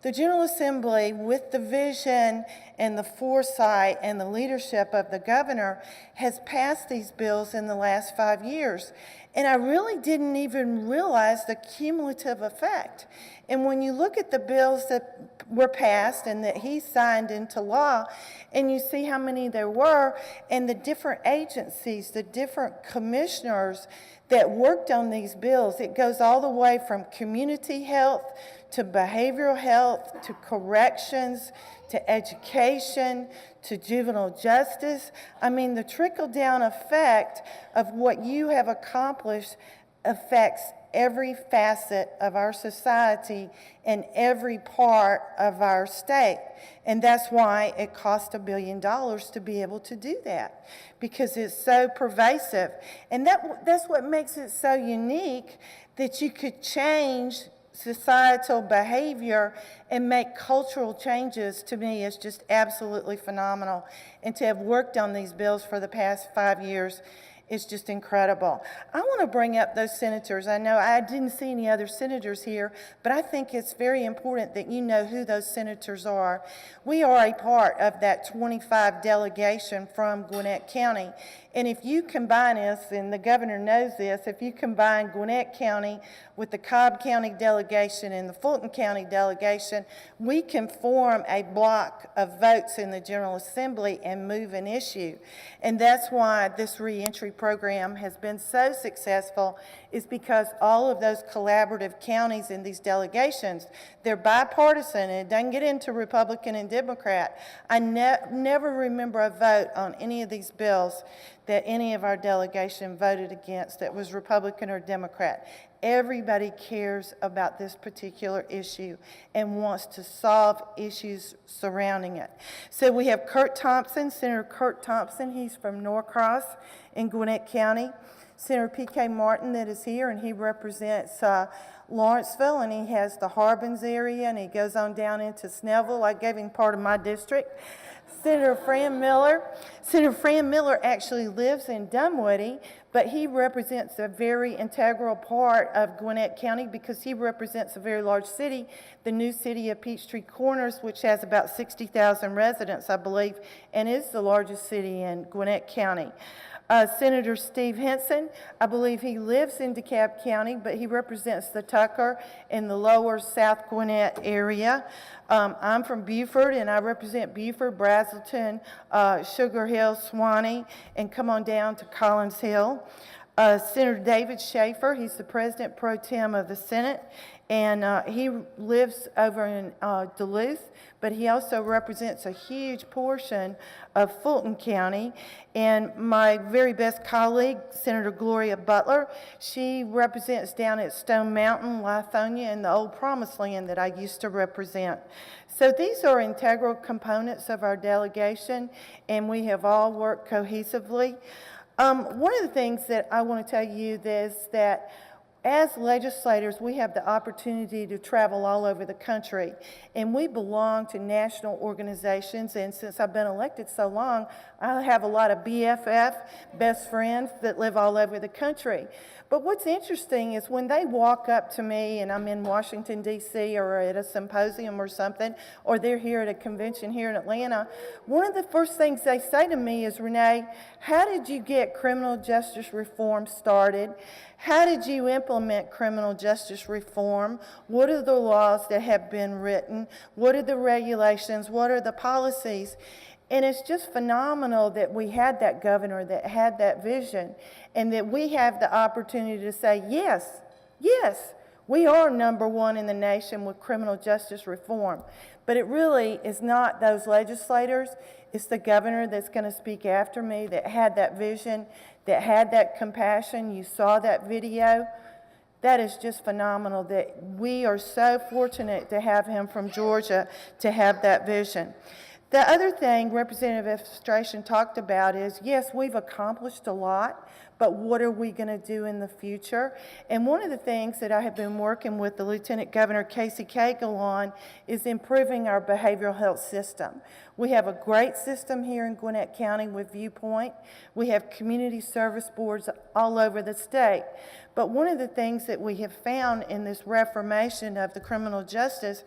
the General Assembly, with the vision and the foresight and the leadership of the governor, has passed these bills in the last 5 years. And I really didn't even realize the cumulative effect. And when you look at the bills that were passed and that he signed into law, and you see how many there were, and the different agencies, the different commissioners that worked on these bills, it goes all the way from community health to behavioral health to corrections to education to juvenile justice. I mean, the trickle-down effect of what you have accomplished affects every facet of our society and every part of our state. And that's why it cost $1 billion to be able to do that, because it's so pervasive. And that's what makes it so unique, that you could change societal behavior and make cultural changes. To me, is just absolutely phenomenal. And to have worked on these bills for the past 5 years, it's just incredible. I want to bring up those senators. I know I didn't see any other senators here, but I think it's very important that you know who those senators are. We are a part of that 25 delegation from Gwinnett County. And if you combine us, and the governor knows this, if you combine Gwinnett County with the Cobb County delegation and the Fulton County delegation, we can form a block of votes in the General Assembly and move an issue. And that's why this reentry program has been so successful, is because all of those collaborative counties in these delegations, they're bipartisan, and it doesn't get into Republican and Democrat. I never remember a vote on any of these bills that any of our delegation voted against that was Republican or Democrat. Everybody cares about this particular issue and wants to solve issues surrounding it. So we have Kurt Thompson, Senator Kurt Thompson. He's from Norcross in Gwinnett County. Senator P.K. Martin that is here, and he represents Lawrenceville, and he has the Harbins area, and he goes on down into Snellville. I gave him part of my district. Senator Fran Miller. Senator Fran Miller actually lives in Dunwoody, but he represents a very integral part of Gwinnett County because he represents a very large city, the new city of Peachtree Corners, which has about 60,000 residents, I believe, and is the largest city in Gwinnett County. Senator Steve Henson, I believe he lives in DeKalb County, but he represents the Tucker and the lower South Gwinnett area. I'm from Beaufort, and I represent Beaufort, Brazelton, Sugar Hill, Swanee, and come on down to Collins Hill. Senator David Schaefer, he's the President Pro Tem of the Senate, and he lives over in Duluth, but he also represents a huge portion of Fulton County. And my very best colleague, Senator Gloria Butler, she represents down at Stone Mountain, Lithonia, and the old Promised Land that I used to represent. So these are integral components of our delegation, and we have all worked cohesively. One of the things that I want to tell you is that as legislators, we have the opportunity to travel all over the country, and we belong to national organizations, and since I've been elected so long, I have a lot of BFF, best friends, that live all over the country. But what's interesting is when they walk up to me and I'm in Washington, D.C., or at a symposium or something, or they're here at a convention here in Atlanta, one of the first things they say to me is, Renee, how did you get criminal justice reform started? How did you implement criminal justice reform? What are the laws that have been written? What are the regulations? What are the policies? And it's just phenomenal that we had that governor that had that vision, and that we have the opportunity to say, yes, yes, we are #1 in the nation with criminal justice reform. But it really is not those legislators. It's the governor that's going to speak after me that had that vision, that had that compassion. You saw that video. That is just phenomenal that we are so fortunate to have him from Georgia to have that vision. The other thing Representative Efstration talked about is, yes, we've accomplished a lot, but what are we going to do in the future? And one of the things that I have been working with the Lieutenant Governor Casey Cagle on is improving our behavioral health system. We have a great system here in Gwinnett County with Viewpoint. We have community service boards all over the state. But one of the things that we have found in this reformation of the criminal justice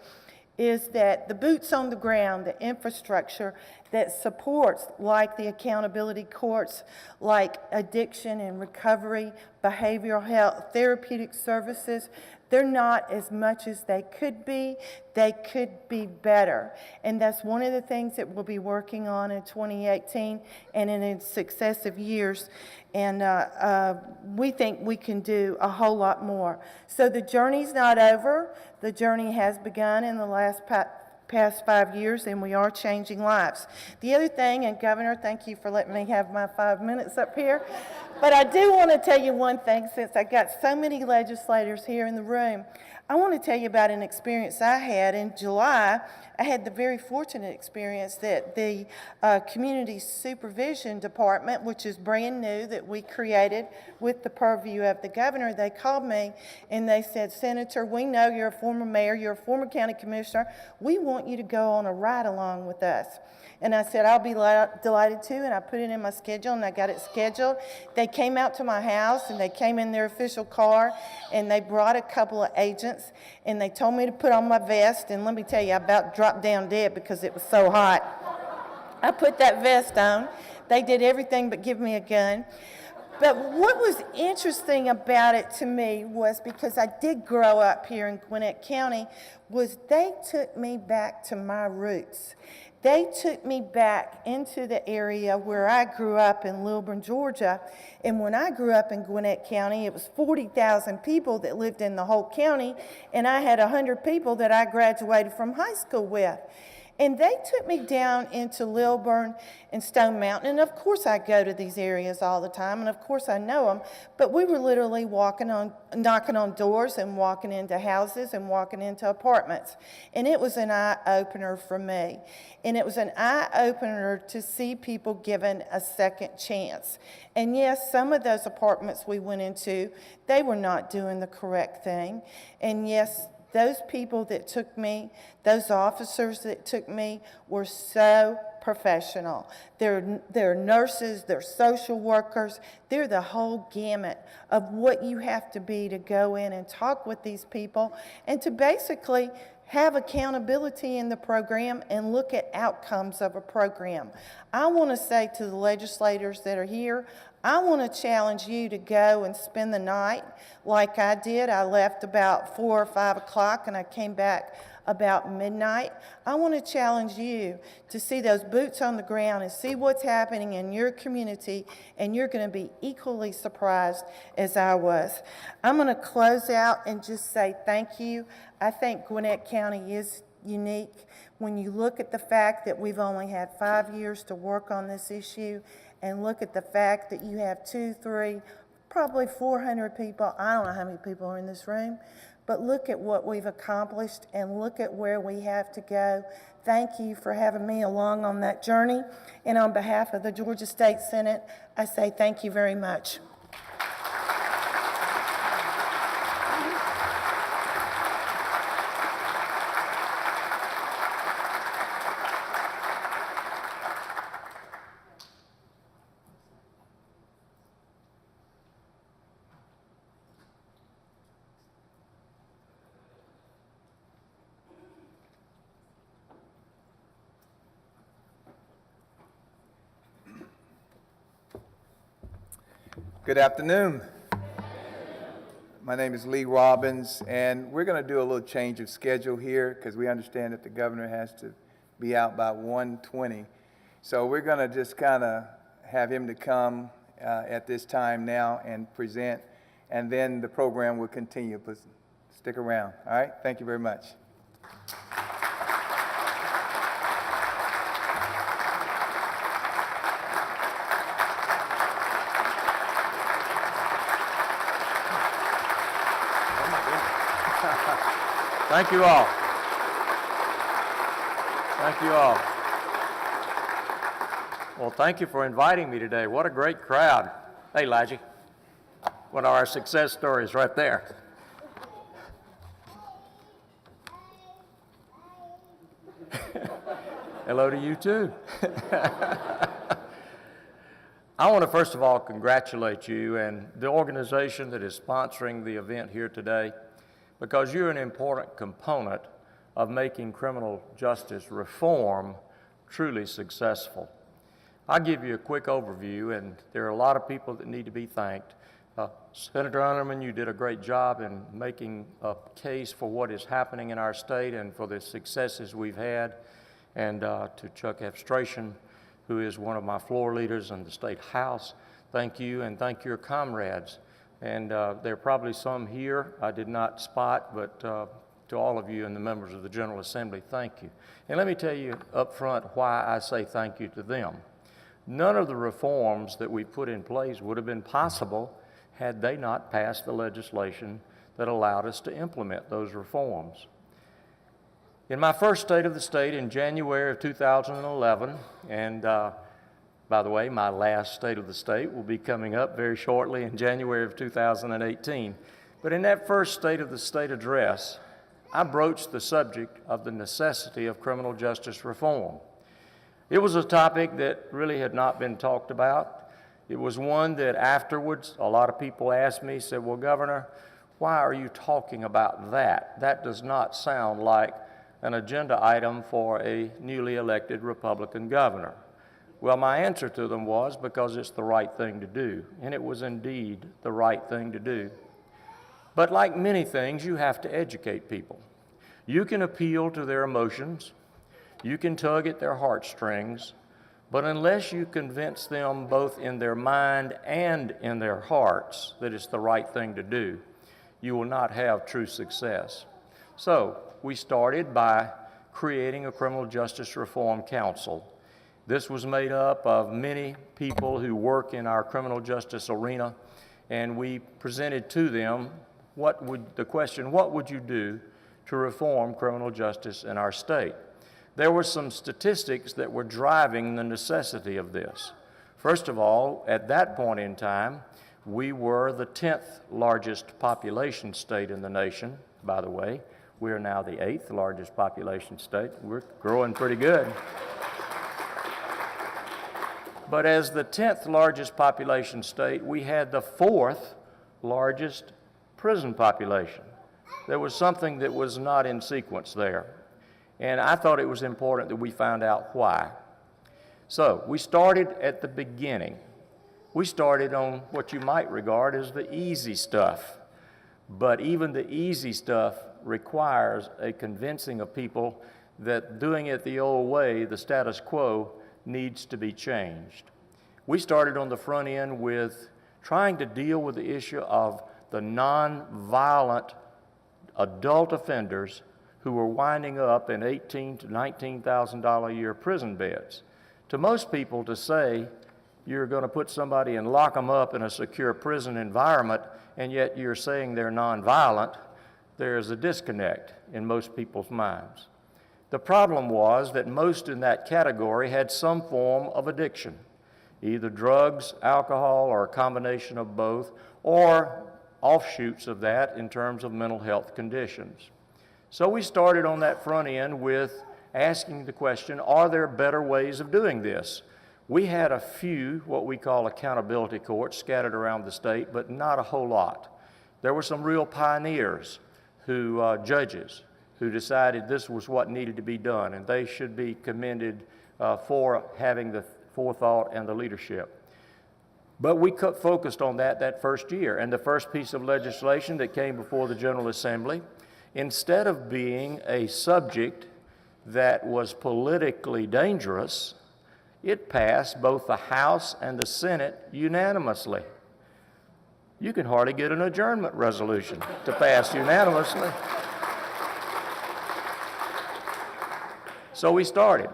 is that the boots on the ground, the infrastructure that supports, like the accountability courts, like addiction and recovery, behavioral health, therapeutic services, they're not as much as they could be. They could be better. And that's one of the things that we'll be working on in 2018 and in successive years. And we think we can do a whole lot more. So the journey's not over. The journey has begun in the past 5 years, and we are changing lives. The other thing, and Governor, thank you for letting me have my 5 minutes up here, but I do want to tell you one thing, since I got so many legislators here in the room. I want to tell you about an experience I had in July. I had the very fortunate experience that the Community Supervision Department, which is brand new, that we created with the purview of the governor, they called me and they said, Senator, we know you're a former mayor, you're a former county commissioner. We want you to go on a ride along with us. And I said, I'll be delighted to, and I put it in my schedule, and I got it scheduled. They came out to my house, and they came in their official car, and they brought a couple of agents, and they told me to put on my vest, and let me tell you, I about dropped down dead because it was so hot. I put that vest on. They did everything but give me a gun. But what was interesting about it to me was, because I did grow up here in Gwinnett County, was they took me back to my roots. They took me back into the area where I grew up in Lilburn, Georgia. And when I grew up in Gwinnett County, it was 40,000 people that lived in the whole county, and I had 100 people that I graduated from high school with. And they took me down into Lilburn and Stone Mountain. And of course I go to these areas all the time, and of course I know them. But we were literally knocking on doors and walking into houses and walking into apartments. And it was an eye-opener for me. And it was an eye-opener to see people given a second chance. And yes, some of those apartments we went into, they were not doing the correct thing. And yes, those people that took me, those officers that took me, were so professional. They're nurses, they're social workers, they're the whole gamut of what you have to be to go in and talk with these people and to basically have accountability in the program and look at outcomes of a program. I want to say to the legislators that are here, I want to challenge you to go and spend the night like I did. I left about 4 or 5 o'clock and I came back about midnight. I want to challenge you to see those boots on the ground and see what's happening in your community, and you're going to be equally surprised as I was. I'm going to close out and just say thank you. I think Gwinnett County is unique when you look at the fact that we've only had 5 years to work on this issue, and look at the fact that you have 200, 300, probably 400 people. I don't know how many people are in this room, but look at what we've accomplished and look at where we have to go. Thank you for having me along on that journey. And on behalf of the Georgia State Senate, I say thank you very much. Good afternoon. My name is Lee Robbins, and we're going to do a little change of schedule here because we understand that the governor has to be out by 1:20. So we're going to just kind of have him to come at this time now and present, and then the program will continue. But stick around. All right? Thank you very much. Thank you all. Thank you all. Well, thank you for inviting me today. What a great crowd. Hey, Elijah. One of our success stories right there. Hello to you, too. I want to first of all congratulate you and the organization that is sponsoring the event here today, because you're an important component of making criminal justice reform truly successful. I'll give you a quick overview, and there are a lot of people that need to be thanked. Senator Unterman, you did a great job in making a case for what is happening in our state and for the successes we've had. And to Chuck Efstration, who is one of my floor leaders in the State House, thank you, and thank your comrades. And there are probably some here I did not spot, but to all of you and the members of the General Assembly, thank you. And let me tell you up front why I say thank you to them. None of the reforms that we put in place would have been possible had they not passed the legislation that allowed us to implement those reforms. In my first State of the State in January of 2011, and by the way, my last State of the State will be coming up very shortly in January of 2018. But in that first State of the State address, I broached the subject of the necessity of criminal justice reform. It was a topic that really had not been talked about. It was one that afterwards a lot of people asked me, said, well, Governor, why are you talking about that? That does not sound like an agenda item for a newly elected Republican governor. Well, my answer to them was because it's the right thing to do, and it was indeed the right thing to do. But like many things, you have to educate people. You can appeal to their emotions, you can tug at their heartstrings, but unless you convince them both in their mind and in their hearts that it's the right thing to do, you will not have true success. So we started by creating a Criminal Justice Reform Council. This was made up of many people who work in our criminal justice arena, and we presented to them the question, what would you do to reform criminal justice in our state? There were some statistics that were driving the necessity of this. First of all, at that point in time, we were the 10th largest population state in the nation. By the way, we are now the 8th largest population state. We're growing pretty good. But as the 10th largest population state, we had the 4th largest prison population. There was something that was not in sequence there. And I thought it was important that we found out why. So we started at the beginning. We started on what you might regard as the easy stuff. But even the easy stuff requires a convincing of people that doing it the old way, the status quo, needs to be changed. We started on the front end with trying to deal with the issue of the non-violent adult offenders who were winding up in $18,000 to $19,000 a year prison beds. To most people, to say you're going to put somebody and lock them up in a secure prison environment, and yet you're saying they're nonviolent, there's a disconnect in most people's minds. The problem was that most in that category had some form of addiction, either drugs, alcohol, or a combination of both, or offshoots of that in terms of mental health conditions. So we started on that front end with asking the question, are there better ways of doing this? We had a few, what we call accountability courts, scattered around the state, but not a whole lot. There were some real pioneers, judges, who decided this was what needed to be done, and they should be commended for having the forethought and the leadership. But we focused on that first year, and the first piece of legislation that came before the General Assembly, instead of being a subject that was politically dangerous, It passed both the House and the Senate unanimously. You can hardly get an adjournment resolution to pass unanimously. So we started.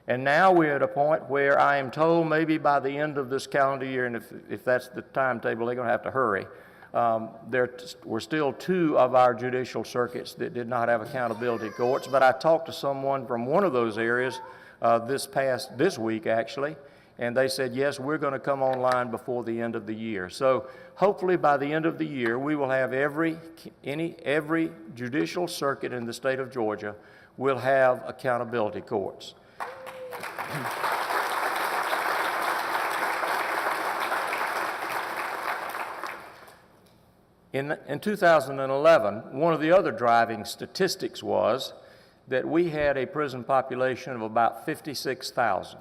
And now we're at a point where I am told maybe by the end of this calendar year, and if that's the timetable, they're going to have to hurry. There were still 2 of our judicial circuits that did not have accountability courts, but I talked to someone from one of those areas this week actually, and they said, yes, we're going to come online before the end of the year. So hopefully by the end of the year, we will have every judicial circuit in the state of Georgia will have accountability courts. In 2011, one of the other driving statistics was that we had a prison population of about 56,000,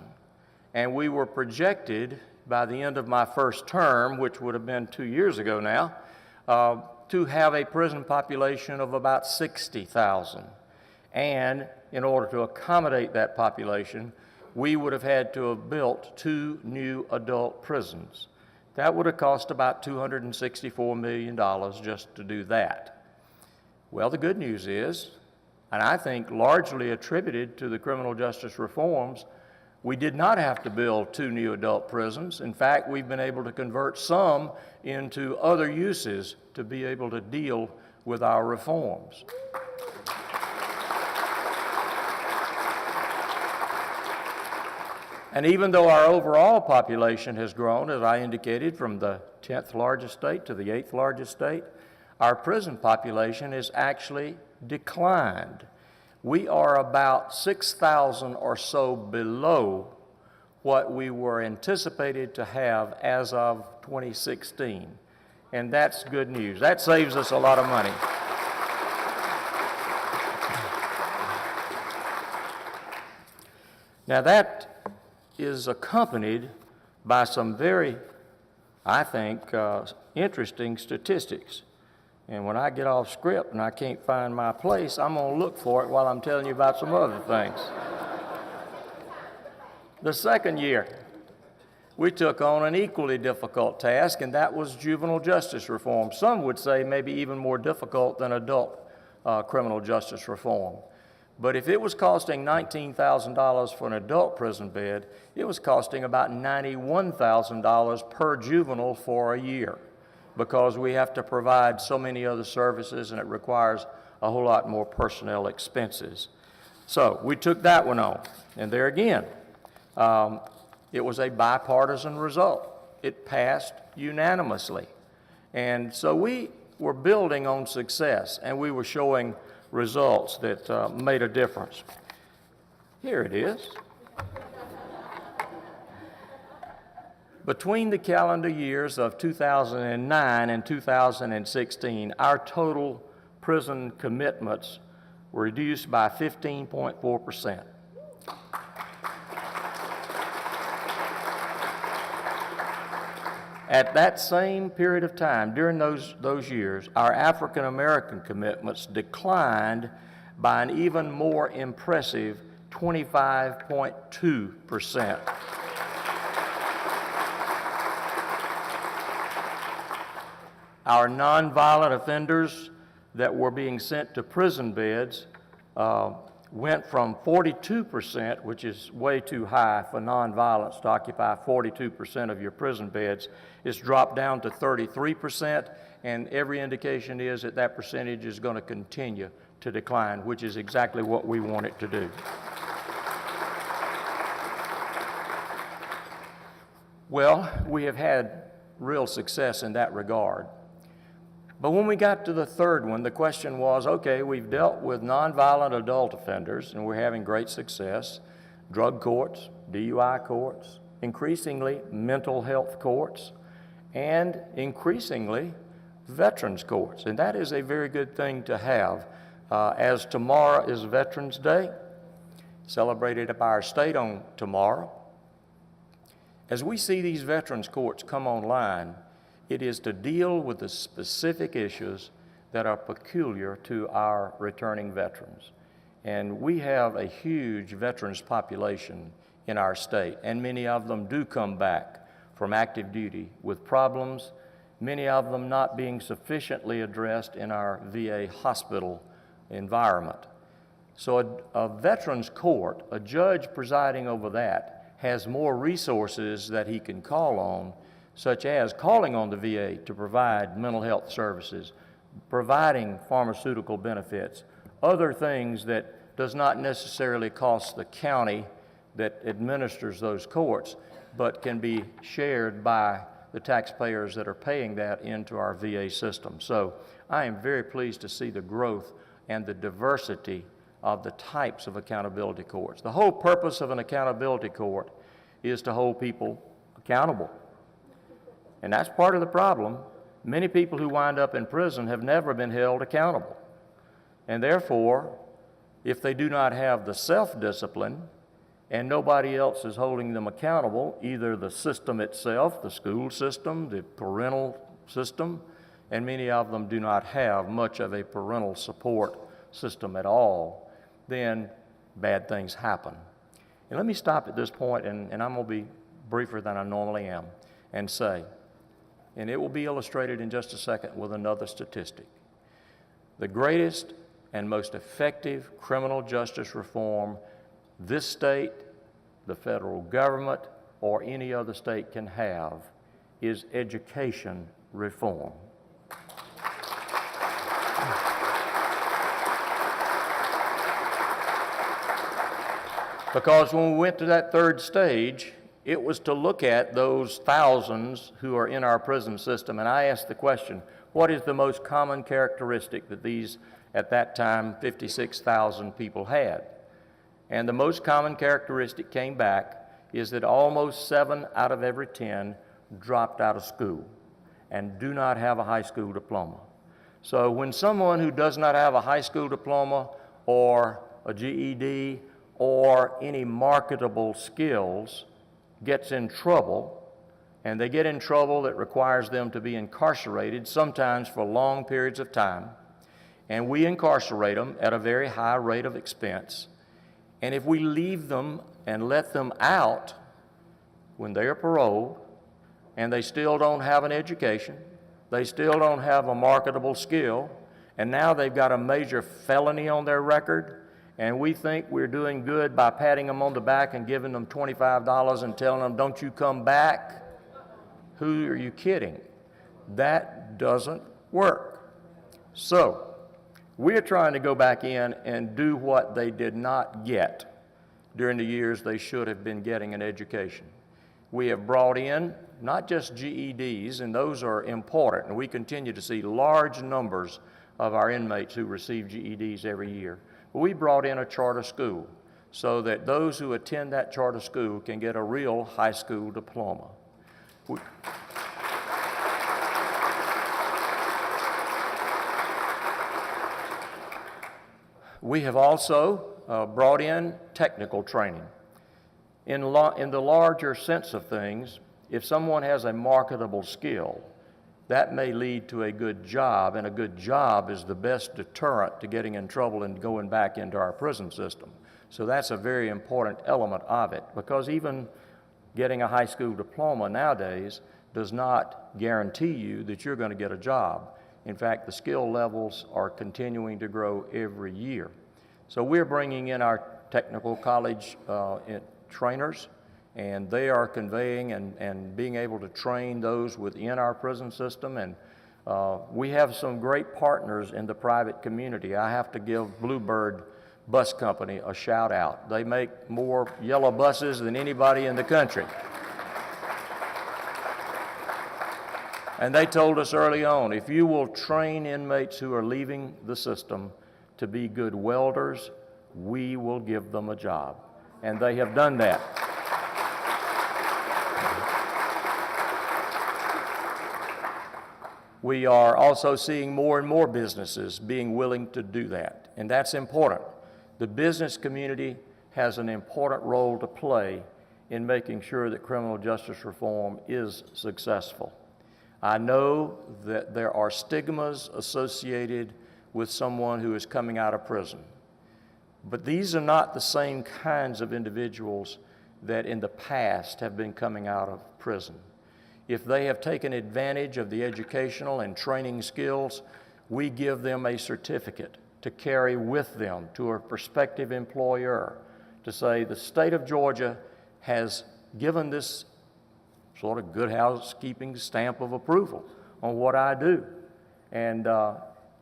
and we were projected by the end of my first term, which would have been 2 years ago now, to have a prison population of about 60,000. And in order to accommodate that population, we would have had to have built 2 new adult prisons. That would have cost about $264 million just to do that. Well, the good news is, and I think largely attributed to the criminal justice reforms, we did not have to build 2 new adult prisons. In fact, we've been able to convert some into other uses to be able to deal with our reforms. And even though our overall population has grown, as I indicated, from the 10th largest state to the 8th largest state, our prison population has actually declined. We are about 6,000 or so below what we were anticipated to have as of 2016. And that's good news. That saves us a lot of money. Now that is accompanied by some very, I think, interesting statistics. And when I get off script and I can't find my place, I'm going to look for it while I'm telling you about some other things. The second year, we took on an equally difficult task, and that was juvenile justice reform. Some would say maybe even more difficult than adult criminal justice reform. But if it was costing $19,000 for an adult prison bed, it was costing about $91,000 per juvenile for a year, because we have to provide so many other services and it requires a whole lot more personnel expenses. So we took that one on, and there again, it was a bipartisan result. It passed unanimously. And so we were building on success, and we were showing results that made a difference. Here it is. Between the calendar years of 2009 and 2016, our total prison commitments were reduced by 15.4%. At that same period of time, during those years, our African American commitments declined by an even more impressive 25.2%. Our nonviolent offenders that were being sent to prison beds went from 42%, which is way too high for nonviolence to occupy 42% of your prison beds. It's dropped down to 33%, and every indication is that that percentage is going to continue to decline, which is exactly what we want it to do. Well, we have had real success in that regard. But when we got to the third one, the question was, okay, we've dealt with nonviolent adult offenders, and we're having great success. Drug courts, DUI courts, increasingly mental health courts, and increasingly veterans courts. And that is a very good thing to have. As tomorrow is Veterans Day, celebrated by our state on tomorrow. As we see these veterans courts come online, it is to deal with the specific issues that are peculiar to our returning veterans. And we have a huge veterans population in our state, and many of them do come back from active duty with problems, many of them not being sufficiently addressed in our VA hospital environment. So a veterans court, a judge presiding over that, has more resources that he can call on, such as calling on the VA to provide mental health services, providing pharmaceutical benefits, other things that does not necessarily cost the county that administers those courts, but can be shared by the taxpayers that are paying that into our VA system. So I am very pleased to see the growth and the diversity of the types of accountability courts. The whole purpose of an accountability court is to hold people accountable. And that's part of the problem. Many people who wind up in prison have never been held accountable. And therefore, if they do not have the self-discipline and nobody else is holding them accountable, either the system itself, the school system, the parental system, and many of them do not have much of a parental support system at all, then bad things happen. And let me stop at this point, and I'm going to be briefer than I normally am, and say, and it will be illustrated in just a second with another statistic. The greatest and most effective criminal justice reform this state, the federal government, or any other state can have is education reform. Because when we went to that third stage, it was to look at those thousands who are in our prison system, and I asked the question, what is the most common characteristic that these, at that time, 56,000 people had? And the most common characteristic came back is that almost 7 out of every 10 dropped out of school and do not have a high school diploma. So when someone who does not have a high school diploma or a GED or any marketable skills gets in trouble, and they get in trouble that requires them to be incarcerated, sometimes for long periods of time, and we incarcerate them at a very high rate of expense. And if we leave them and let them out when they are paroled, and they still don't have an education, they still don't have a marketable skill, and now they've got a major felony on their record, and we think we're doing good by patting them on the back and giving them $25 and telling them, don't you come back? Who are you kidding? That doesn't work. So, we're trying to go back in and do what they did not get during the years they should have been getting an education. We have brought in not just GEDs, and those are important, and we continue to see large numbers of our inmates who receive GEDs every year. But we brought in a charter school so that those who attend that charter school can get a real high school diploma. We have also brought in technical training. In the larger sense of things, if someone has a marketable skill, that may lead to a good job, and a good job is the best deterrent to getting in trouble and going back into our prison system. So that's a very important element of it, because even getting a high school diploma nowadays does not guarantee you that you're going to get a job. In fact, the skill levels are continuing to grow every year. So we're bringing in our technical college trainers, and they are conveying and being able to train those within our prison system. And we have some great partners in the private community. I have to give Bluebird Bus Company a shout out. They make more yellow buses than anybody in the country. And they told us early on, if you will train inmates who are leaving the system to be good welders, we will give them a job. And they have done that. We are also seeing more and more businesses being willing to do that, and that's important. The business community has an important role to play in making sure that criminal justice reform is successful. I know that there are stigmas associated with someone who is coming out of prison, but these are not the same kinds of individuals that in the past have been coming out of prison. If they have taken advantage of the educational and training skills, we give them a certificate to carry with them to a prospective employer to say the state of Georgia has given this sort of good housekeeping stamp of approval on what I do. And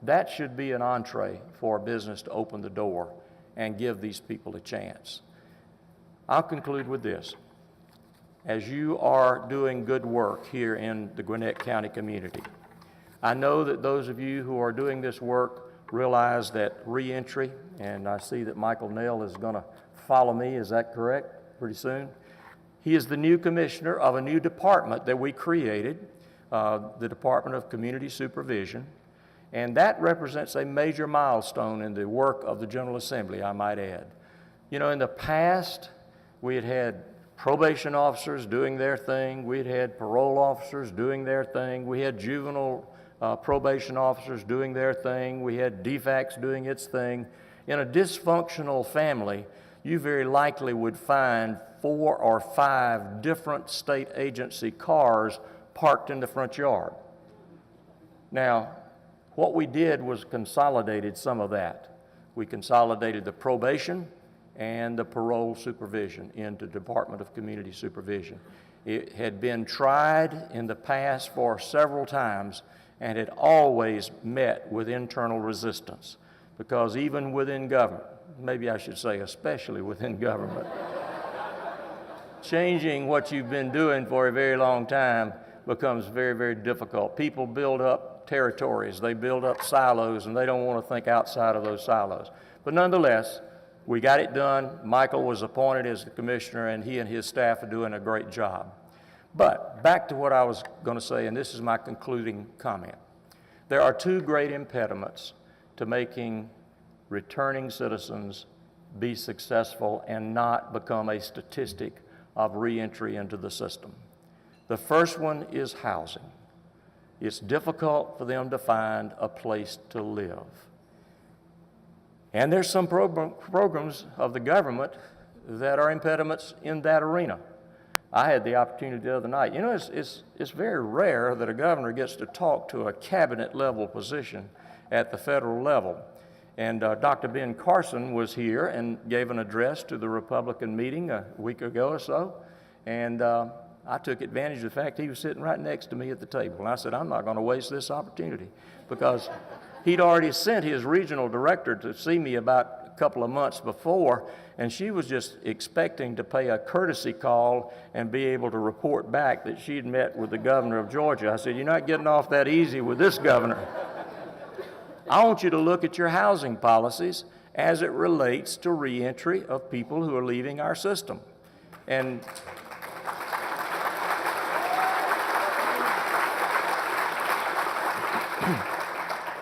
that should be an entree for a business to open the door and give these people a chance. I'll conclude with this. As you are doing good work here in the Gwinnett County community, I know that those of you who are doing this work realize that reentry, and I see that Michael Nell is going to follow me, is that correct, pretty soon? He is the new commissioner of a new department that we created, the Department of Community Supervision, and that represents a major milestone in the work of the General Assembly, I might add. You know, in the past, we had probation officers doing their thing, we had parole officers doing their thing, we had juvenile probation officers doing their thing, we had DFACS doing its thing. In a dysfunctional family, you very likely would find 4 or 5 different state agency cars parked in the front yard. Now, what we did was consolidated some of that. We consolidated the probation and the parole supervision into Department of Community Supervision. It had been tried in the past for several times and had always met with internal resistance, because even within government, maybe I should say especially within government, changing what you've been doing for a very long time becomes very, very difficult. People build up territories, they build up silos, and they don't want to think outside of those silos. But nonetheless, we got it done. Michael was appointed as the commissioner, and he and his staff are doing a great job. But back to what I was going to say, and this is my concluding comment. There are 2 great impediments to making returning citizens be successful and not become a statistic of reentry into the system. The first one is housing. It's difficult for them to find a place to live. And there's some programs of the government that are impediments in that arena. I had the opportunity the other night. You know, it's very rare that a governor gets to talk to a cabinet level position at the federal level. And Dr. Ben Carson was here and gave an address to the Republican meeting a week ago or so. And I took advantage of the fact he was sitting right next to me at the table. And I said, I'm not going to waste this opportunity, because he'd already sent his regional director to see me about a couple of months before, and she was just expecting to pay a courtesy call and be able to report back that she'd met with the governor of Georgia. I said, you're not getting off that easy with this governor. I want you to look at your housing policies as it relates to reentry of people who are leaving our system. And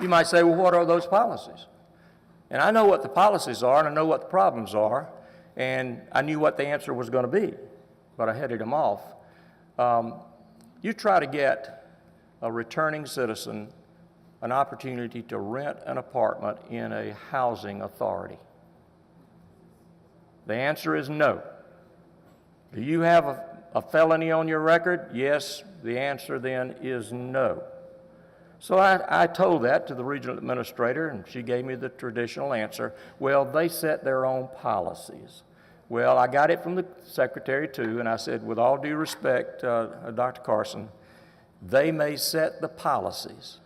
you might say, well, what are those policies? And I know what the policies are, and I know what the problems are, and I knew what the answer was going to be, but I headed them off. You try to get a returning citizen an opportunity to rent an apartment in a housing authority. The answer is no. Do you have a felony on your record? Yes. The answer then is no. So I told that to the regional administrator, and she gave me the traditional answer. Well, they set their own policies. Well, I got it from the secretary too, and I said, with all due respect, Dr. Carson, they may set the policies,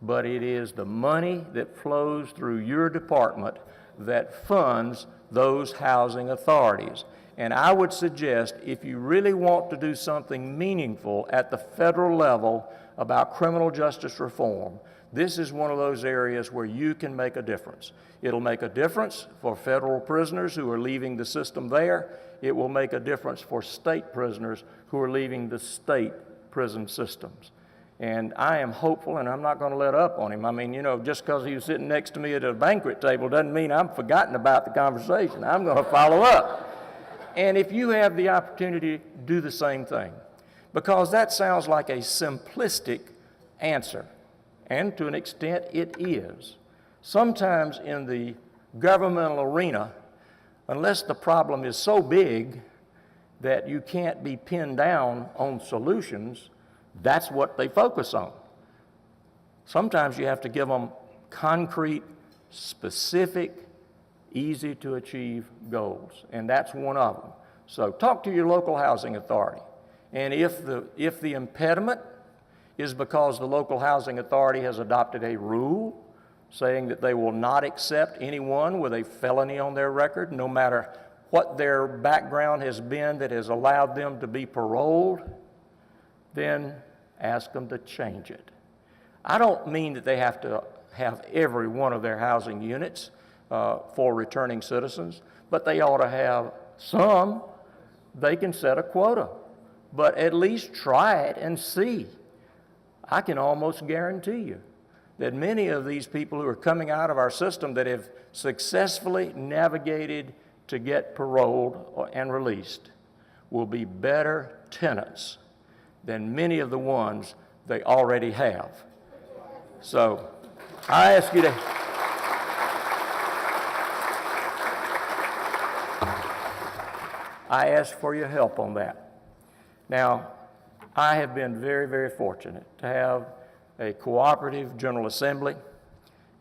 but it is the money that flows through your department that funds those housing authorities. And I would suggest, if you really want to do something meaningful at the federal level about criminal justice reform, this is one of those areas where you can make a difference. It'll make a difference for federal prisoners who are leaving the system there. It will make a difference for state prisoners who are leaving the state prison systems. And I am hopeful, and I'm not going to let up on him. I mean, you know, just because he was sitting next to me at a banquet table doesn't mean I'm forgotten about the conversation. I'm going to follow up. And if you have the opportunity, do the same thing. Because that sounds like a simplistic answer. And to an extent, it is. Sometimes in the governmental arena, unless the problem is so big that you can't be pinned down on solutions, that's what they focus on. Sometimes you have to give them concrete, specific, easy to achieve goals, and that's one of them. So talk to your local housing authority. And if the impediment is because the local housing authority has adopted a rule saying that they will not accept anyone with a felony on their record, no matter what their background has been that has allowed them to be paroled, then ask them to change it. I don't mean that they have to have every one of their housing units for returning citizens, but they ought to have some. They can set a quota, but at least try it and see. I can almost guarantee you that many of these people who are coming out of our system that have successfully navigated to get paroled and released will be better tenants than many of the ones they already have. So I ask you to I ask for your help on that. Now, I have been very, very fortunate to have a cooperative General Assembly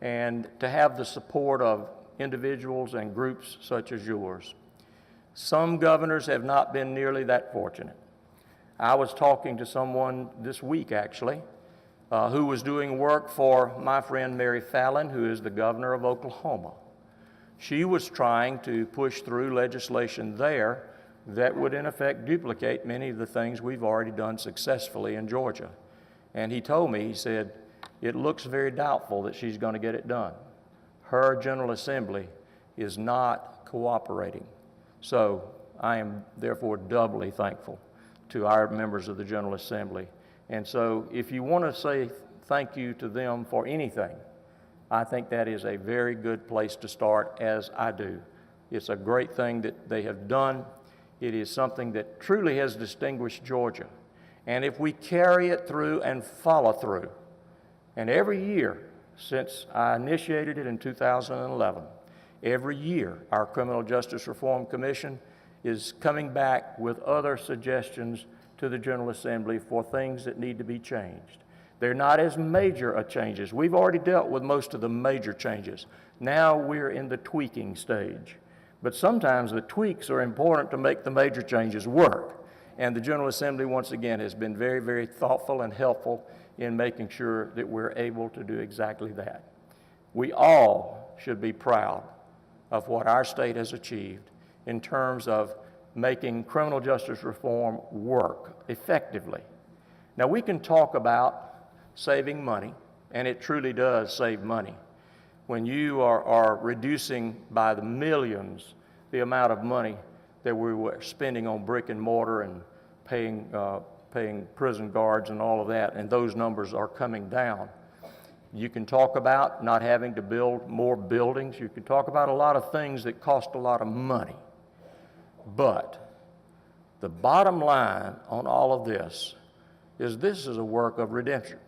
and to have the support of individuals and groups such as yours. Some governors have not been nearly that fortunate. I was talking to someone this week, actually, who was doing work for my friend Mary Fallin, who is the governor of Oklahoma. She was trying to push through legislation there that would in effect duplicate many of the things we've already done successfully in Georgia. And he told me, he said, it looks very doubtful that she's going to get it done. Her General Assembly is not cooperating. So I am therefore doubly thankful to our members of the General Assembly. And so if you want to say thank you to them for anything, I think that is a very good place to start, as I do. It's a great thing that they have done. It is something that truly has distinguished Georgia. And if we carry it through and follow through, and every year since I initiated it in 2011, every year our Criminal Justice Reform Commission is coming back with other suggestions to the General Assembly for things that need to be changed. They're not as major a changes. We've already dealt with most of the major changes. Now we're in the tweaking stage. But sometimes the tweaks are important to make the major changes work. And the General Assembly, once again, has been very, very thoughtful and helpful in making sure that we're able to do exactly that. We all should be proud of what our state has achieved in terms of making criminal justice reform work effectively. Now, we can talk about saving money, and it truly does save money. When you are reducing by the millions the amount of money that we were spending on brick and mortar and paying prison guards and all of that, and those numbers are coming down. You can talk about not having to build more buildings. You can talk about a lot of things that cost a lot of money. But the bottom line on all of this is a work of redemption.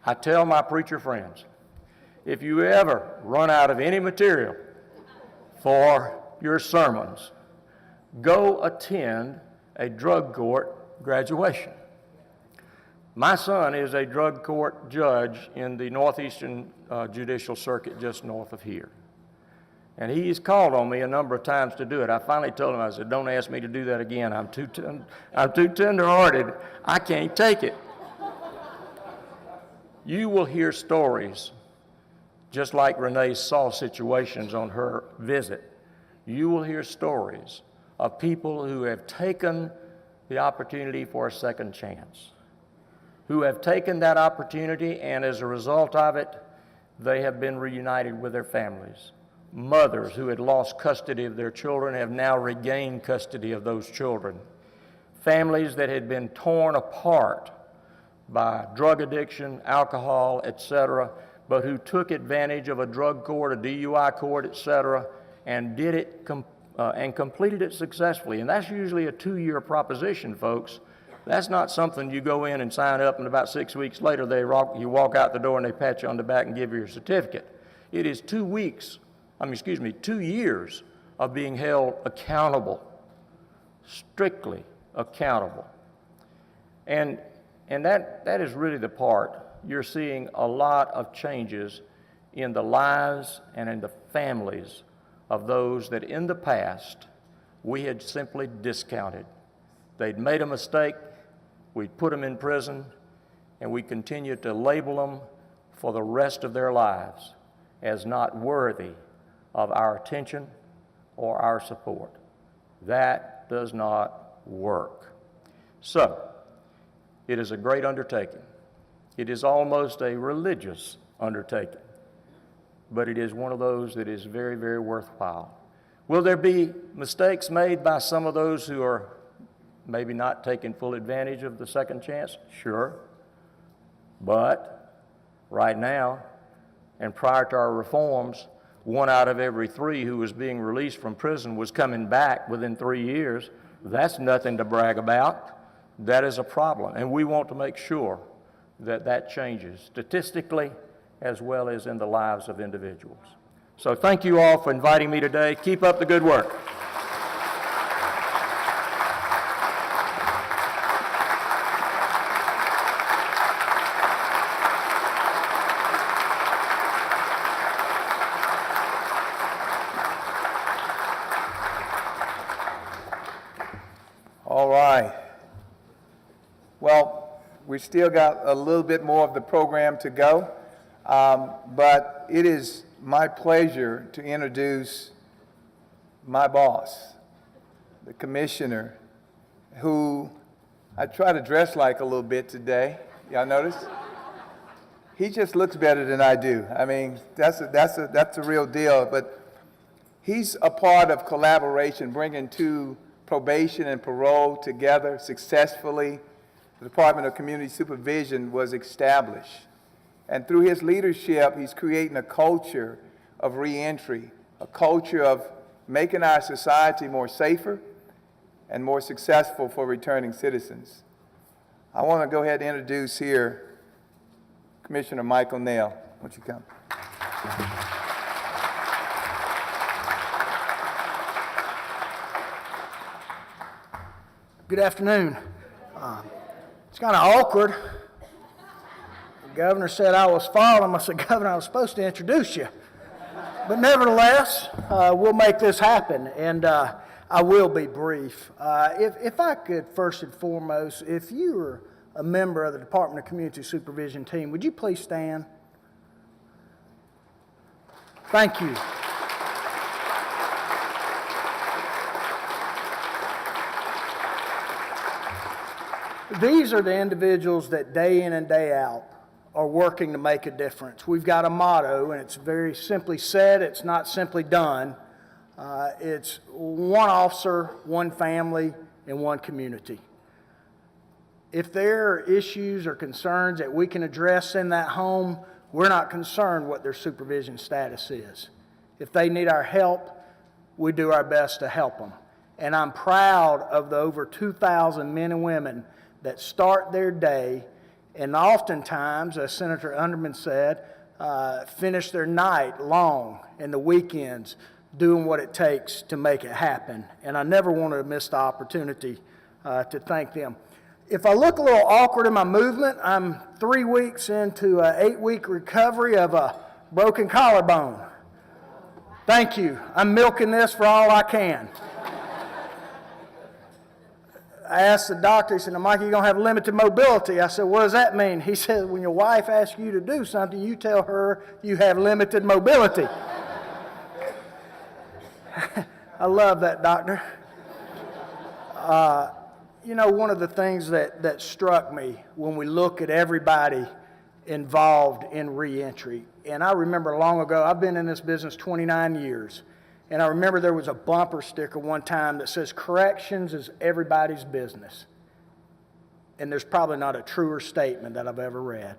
I tell my preacher friends, if you ever run out of any material for your sermons, go attend a drug court graduation. My son is a drug court judge in the Northeastern Judicial Circuit just north of here. And he's called on me a number of times to do it. I finally told him, I said, don't ask me to do that again. I'm too tender-hearted. I can't take it. You will hear stories, just like Renee saw situations on her visit. You will hear stories of people who have taken the opportunity for a second chance, who have taken that opportunity, and as a result of it, they have been reunited with their families. Mothers who had lost custody of their children have now regained custody of those children. Families that had been torn apart by drug addiction, alcohol, etc., but who took advantage of a drug court, a DUI court, etc., and did it and completed it successfully. And that's usually a 2-year proposition, folks. That's not something you go in and sign up and about 6 weeks later you walk out the door and they pat you on the back and give you your certificate. It is 2 years of being held accountable, strictly accountable. And that is really the part. You're seeing a lot of changes in the lives and in the families of those that in the past we had simply discounted. They'd made a mistake, we'd put them in prison, and we continued to label them for the rest of their lives as not worthy of our attention or our support. That does not work. So, it is a great undertaking. It is almost a religious undertaking, but it is one of those that is very, very worthwhile. Will there be mistakes made by some of those who are maybe not taking full advantage of the second chance? Sure. But right now, and prior to our reforms, 1 out of every 3 who was being released from prison was coming back within 3 years. That's nothing to brag about. That is a problem, and we want to make sure that that changes statistically as well as in the lives of individuals. So thank you all for inviting me today. Keep up the good work. All right. Well, we still got a little bit more of the program to go, but it is my pleasure to introduce my boss, the commissioner, who I try to dress like a little bit today. Y'all notice? He just looks better than I do. I mean, that's a real deal, but he's a part of collaboration, bringing two probation and parole together successfully. The Department of Community Supervision was established. And through his leadership, he's creating a culture of reentry, a culture of making our society more safer and more successful for returning citizens. I want to go ahead and introduce here Commissioner Michael Nail. Won't you come? Good afternoon. It's kind of awkward. The governor said I was following him. I said, Governor, I was supposed to introduce you. But nevertheless, we'll make this happen, and I will be brief. If I could, first and foremost, if you are a member of the Department of Community Supervision team, would you please stand? Thank you. These are the individuals that day in and day out are working to make a difference. We've got a motto, and it's very simply said, it's not simply done. It's one officer, one family, and one community. If there are issues or concerns that we can address in that home, we're not concerned what their supervision status is. If they need our help, we do our best to help them. And I'm proud of the over 2,000 men and women that start their day and oftentimes, as Senator Unterman said, finish their night long and the weekends doing what it takes to make it happen. And I never want to miss the opportunity to thank them. If I look a little awkward in my movement, I'm 3 weeks into an 8-week recovery of a broken collarbone. Thank you. I'm milking this for all I can. I asked the doctor, he said, now, Mike, you're going to have limited mobility. I said, what does that mean? He said, when your wife asks you to do something, you tell her you have limited mobility. I love that, doctor. You know, one of the things that struck me when we look at everybody involved in reentry, and I remember long ago, I've been in this business 29 years, and I remember there was a bumper sticker one time that says, corrections is everybody's business. And there's probably not a truer statement that I've ever read.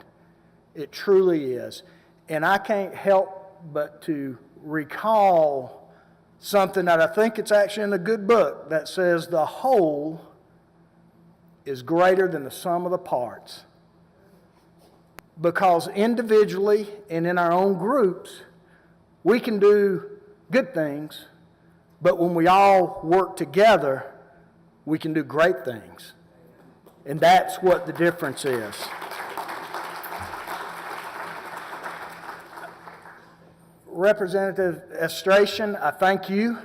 It truly is. And I can't help but to recall something that I think it's actually in the good book that says the whole is greater than the sum of the parts. Because individually and in our own groups, we can do good things, but when we all work together, we can do great things. And that's what the difference is. Representative Efstration, I thank you.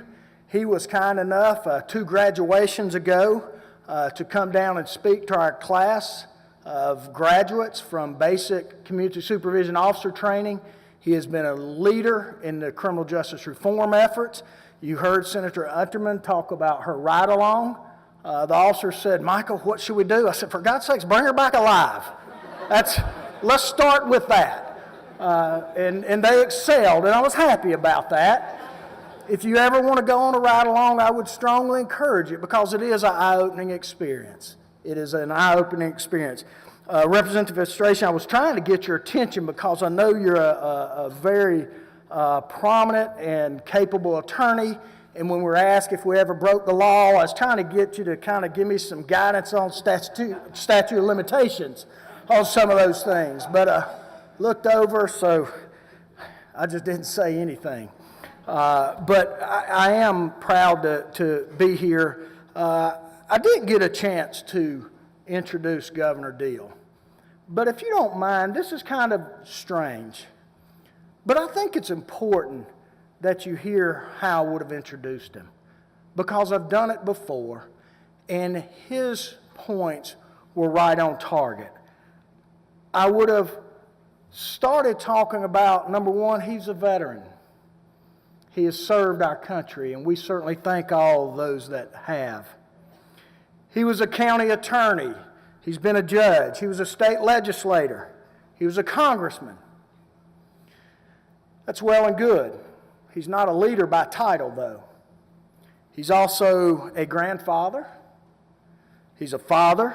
He was kind enough 2 graduations ago to come down and speak to our class of graduates from basic community supervision officer training. He has been a leader in the criminal justice reform efforts. You heard Senator Unterman talk about her ride-along. The officer said, "Michael, what should we do?" I said, "For God's sakes, bring her back alive." Let's start with that. And they excelled, and I was happy about that. If you ever want to go on a ride-along, I would strongly encourage it because it is an eye-opening experience. It is an eye-opening experience. Representative Efstration, I was trying to get your attention because I know you're a very prominent and capable attorney, and when we were asked if we ever broke the law, I was trying to get you to kind of give me some guidance on statute of limitations on some of those things. But looked over, so I just didn't say anything. But I am proud to be here. I didn't get a chance to introduce Governor Deal. But if you don't mind, this is kind of strange. But I think it's important that you hear how I would have introduced him, because I've done it before, and his points were right on target. I would have started talking about, number one, he's a veteran. He has served our country, and we certainly thank all of those that have. He was a county attorney. He's been a judge. He was a state legislator. He was a congressman. That's well and good. He's not a leader by title, though. He's also a grandfather. He's a father.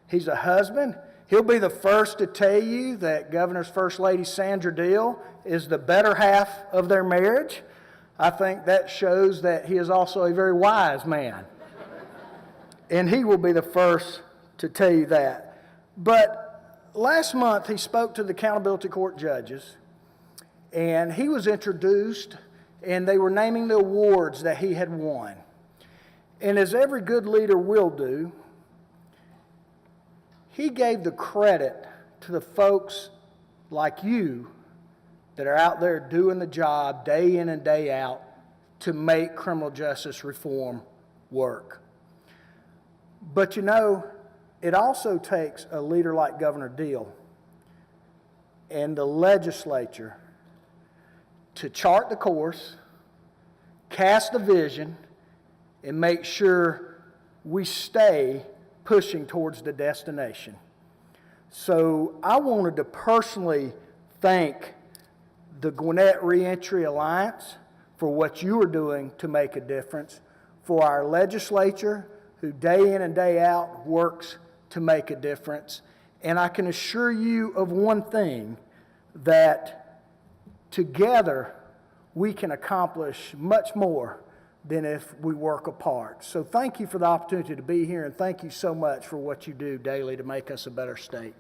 He's a husband. He'll be the first to tell you that Governor's First Lady Sandra Deal is the better half of their marriage. I think that shows that he is also a very wise man. And he will be the first to tell you that. But last month he spoke to the accountability court judges, and he was introduced, and they were naming the awards that he had won. And as every good leader will do, he gave the credit to the folks like you that are out there doing the job day in and day out to make criminal justice reform work. But you know, it also takes a leader like Governor Deal and the legislature to chart the course, cast the vision, and make sure we stay pushing towards the destination. So I wanted to personally thank the Gwinnett Reentry Alliance for what you are doing to make a difference, for our legislature who day in and day out works to make a difference. And I can assure you of one thing, that together we can accomplish much more than if we work apart. So thank you for the opportunity to be here, and thank you so much for what you do daily to make us a better state.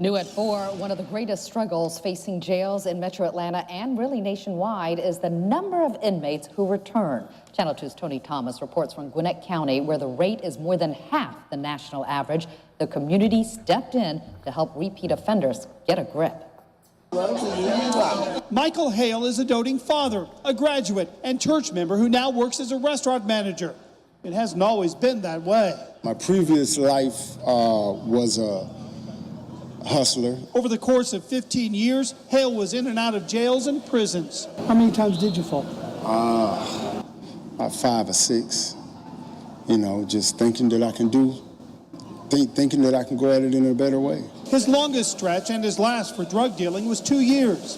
New at 4, one of the greatest struggles facing jails in Metro Atlanta and really nationwide is the number of inmates who return. Channel 2's Tony Thomas reports from Gwinnett County, where the rate is more than half the national average. The community stepped in to help repeat offenders get a grip. Michael Hale is a doting father, a graduate, and church member who now works as a restaurant manager. It hasn't always been that way. My previous life was a hustler. Over the course of 15 years, Hale was in and out of jails and prisons. How many times did you fall? About 5 or 6. You know, just thinking that I can thinking that I can go at it in a better way. His longest stretch and his last for drug dealing was 2 years.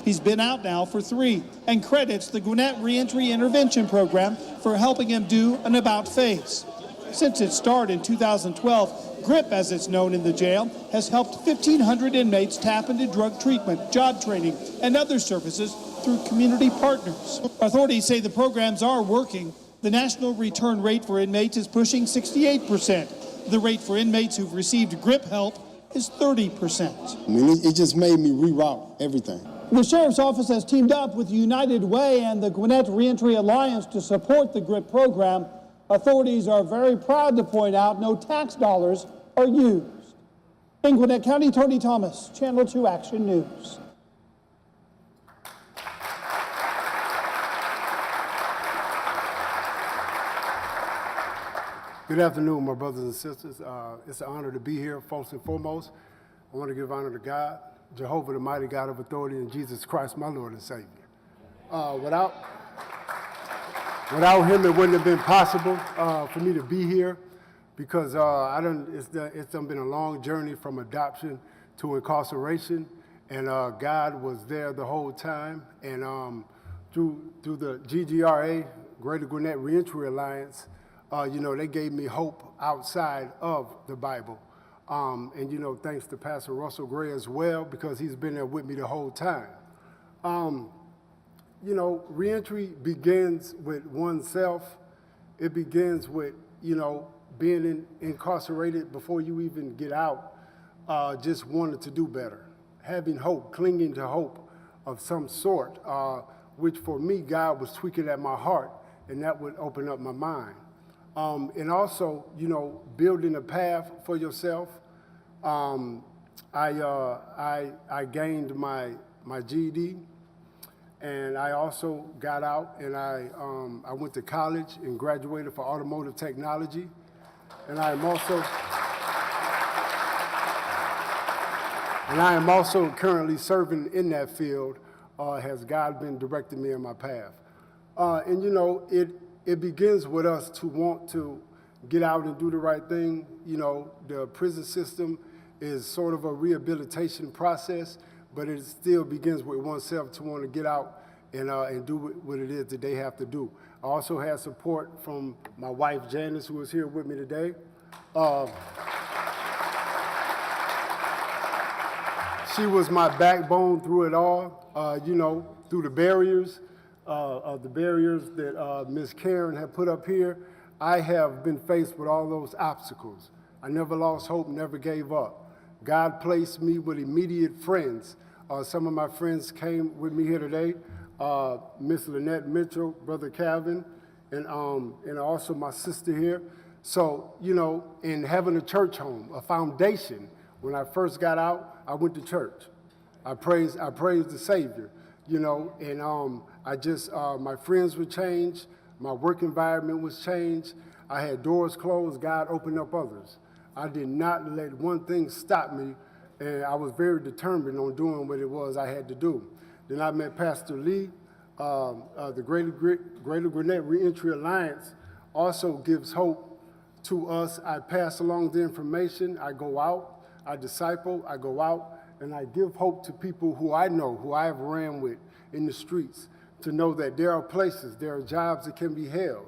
He's been out now for 3 and credits the Gwinnett Reentry Intervention Program for helping him do an about-face. Since its start in 2012, GRIP, as it's known in the jail, has helped 1,500 inmates tap into drug treatment, job training, and other services through community partners. Authorities say the programs are working. The national return rate for inmates is pushing 68%. The rate for inmates who've received GRIP help is 30%. I mean, it just made me reroute everything. The Sheriff's Office has teamed up with United Way and the Gwinnett Reentry Alliance to support the GRIP program. Authorities are very proud to point out no tax dollars are used. In Gwinnett County, Tony Thomas, Channel 2 Action News. Good afternoon, my brothers and sisters. It's an honor to be here. First and foremost, I want to give honor to God, Jehovah, the mighty God of authority, and Jesus Christ, my Lord and Savior. Without him, it wouldn't have been possible for me to be here because it's been a long journey from adoption to incarceration, and God was there the whole time. And through the GGRA, Greater Gwinnett Reentry Alliance, they gave me hope outside of the Bible. And, thanks to Pastor Russell Gray as well, because he's been there with me the whole time. Reentry begins with oneself. It begins with, being incarcerated before you even get out, just wanting to do better, having hope, clinging to hope of some sort, which for me, God was tweaking at my heart, and that would open up my mind. And also, building a path for yourself. I gained my GED, and I also got out and I went to college and graduated for automotive technology. And I am also currently serving in that field. Has God been directing me in my path? It begins with us to want to get out and do the right thing. The prison system is sort of a rehabilitation process, but it still begins with oneself to want to get out and do what it is that they have to do. I also had support from my wife, Janice, who is here with me today. She was my backbone through it all, through the barriers that Ms. Karen had put up here. I have been faced with all those obstacles. I never lost hope, never gave up. God placed me with immediate friends. Some of my friends came with me here today. Miss Lynette Mitchell, Brother Calvin, and also my sister here. So, in having a church home, a foundation, when I first got out, I went to church. I praised the Savior, and my friends were changed, my work environment was changed, I had doors closed, God opened up others. I did not let one thing stop me, and I was very determined on doing what it was I had to do. Then I met Pastor Lee. The Greater Gwinnett Reentry Alliance also gives hope to us. I pass along the information, I go out, I disciple, I go out, and I give hope to people who I know, who I have ran with in the streets, to know that there are places, there are jobs that can be held,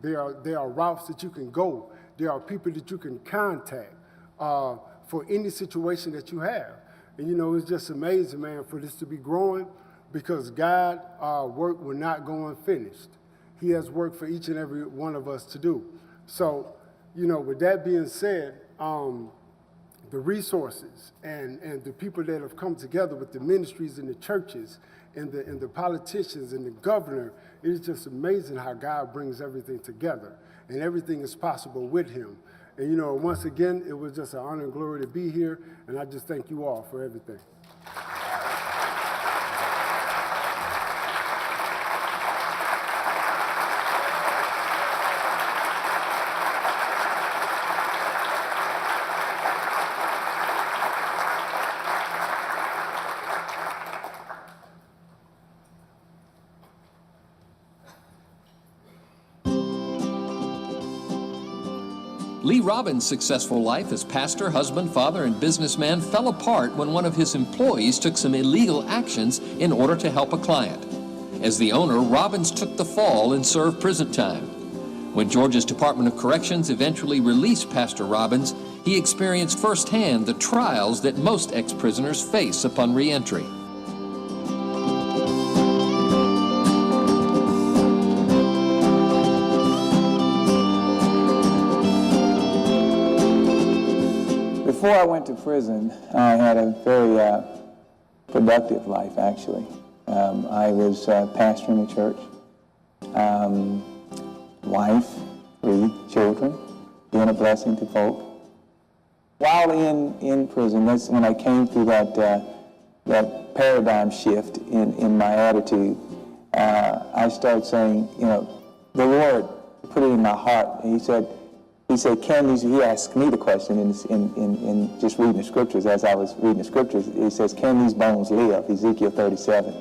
there are routes that you can go, there are people that you can contact for any situation that you have. And it's just amazing, man, for this to be growing, because God's work will not go unfinished. He has work for each and every one of us to do. So, with that being said, the resources and the people that have come together with the ministries and the churches and the politicians and the governor, it is just amazing how God brings everything together, and everything is possible with him. And once again, it was just an honor and glory to be here, and I just thank you all for everything. Lee Robbins' successful life as pastor, husband, father, and businessman fell apart when one of his employees took some illegal actions in order to help a client. As the owner, Robbins took the fall and served prison time. When Georgia's Department of Corrections eventually released Pastor Robbins, he experienced firsthand the trials that most ex-prisoners face upon reentry. Before I went to prison, I had a very productive life, actually. I was pastoring a church, wife, 3 children, being a blessing to folk. While in prison, that's when I came through that paradigm shift in my attitude. I started saying, you know, the Lord put it in my heart, and He said, he asked me the question in just reading the scriptures. As I was reading the scriptures, He says, can these bones live? Ezekiel 37.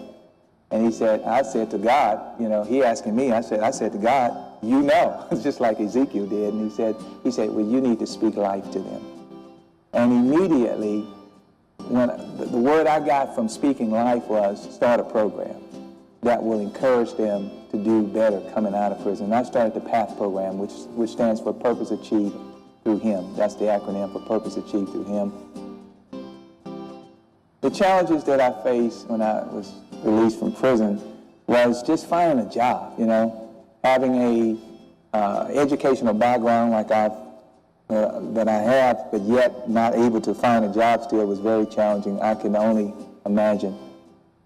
And I said to God, you know, He asking me, I said to God, you know, just like Ezekiel did. And he said, well, you need to speak life to them. And immediately, when the word I got from speaking life was, start a program that will encourage them to do better coming out of prison. And I started the PATH program, which stands for Purpose Achieved Through Him. That's the acronym for Purpose Achieved Through Him. The challenges that I faced when I was released from prison was just finding a job, you know. Having a educational background like that I have, but yet not able to find a job still was very challenging. I can only imagine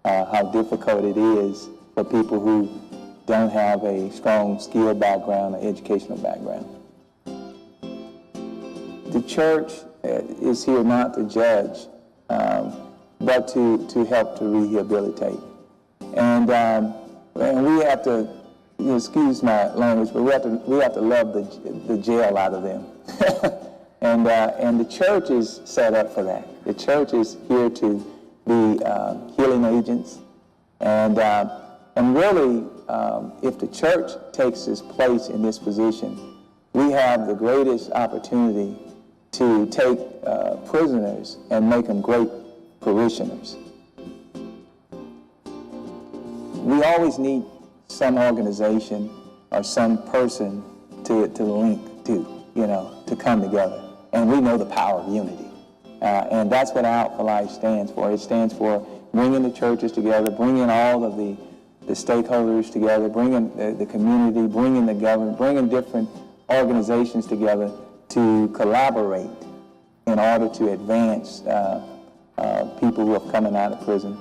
how difficult it is for people who don't have a strong skill background or educational background. The church is here not to judge, but to help to rehabilitate. And we have to, excuse my language, but we have to love the jail out of them. And the church is set up for that. The church is here to be healing agents. And really, if the church takes its place in this position, we have the greatest opportunity to take prisoners and make them great parishioners. We always need some organization or some person to link to, you know, to come together. And we know the power of unity. And that's what Out for Life stands for. It stands for bringing the churches together, bringing all of the stakeholders together, bringing the community, bringing the government, bringing different organizations together to collaborate in order to advance people who are coming out of prison.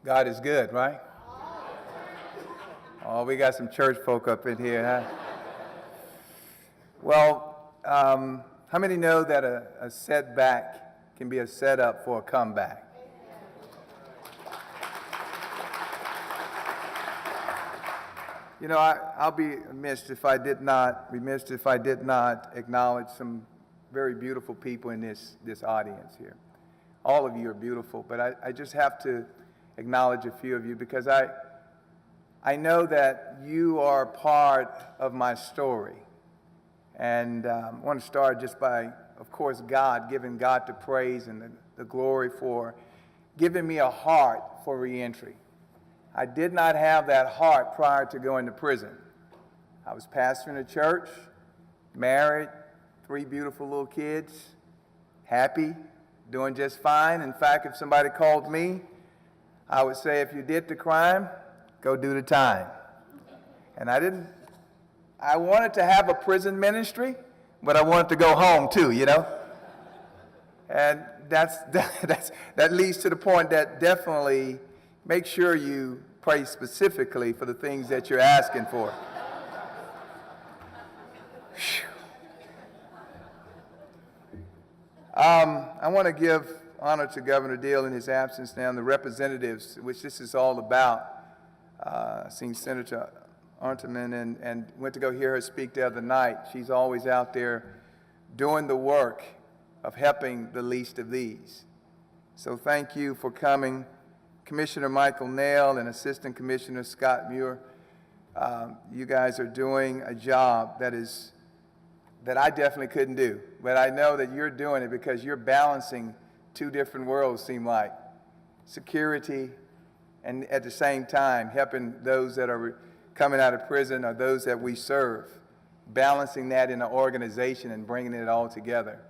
God is good, right? Oh, we got some church folk up in here, huh? Well, how many know that a setback can be a setup for a comeback? You know, I'll be remiss if I did not acknowledge some very beautiful people in this audience here. All of you are beautiful, but I just have to acknowledge a few of you because I know that you are part of my story. And I want to start just by, of course, giving God the praise and the glory for giving me a heart for reentry. I did not have that heart prior to going to prison. I was pastoring a church, married, 3 beautiful little kids, happy, doing just fine. In fact, if somebody called me, I would say, if you did the crime, go do the time. And I wanted to have a prison ministry, but I wanted to go home too, you know? And that leads to the point that definitely make sure you pray specifically for the things that you're asking for. I want to give honor to Governor Deal in his absence now, and the representatives, which this is all about. Seen Senator Unterman and went to go hear her speak the other night. She's always out there doing the work of helping the least of these. So thank you for coming. Commissioner Michael Nail and Assistant Commissioner Scott Muir, you guys are doing a job that is that I definitely couldn't do. But I know that you're doing it because you're balancing two different worlds, seem like. Security and at the same time helping those that are coming out of prison or those that we serve. Balancing that in an organization and bringing it all together.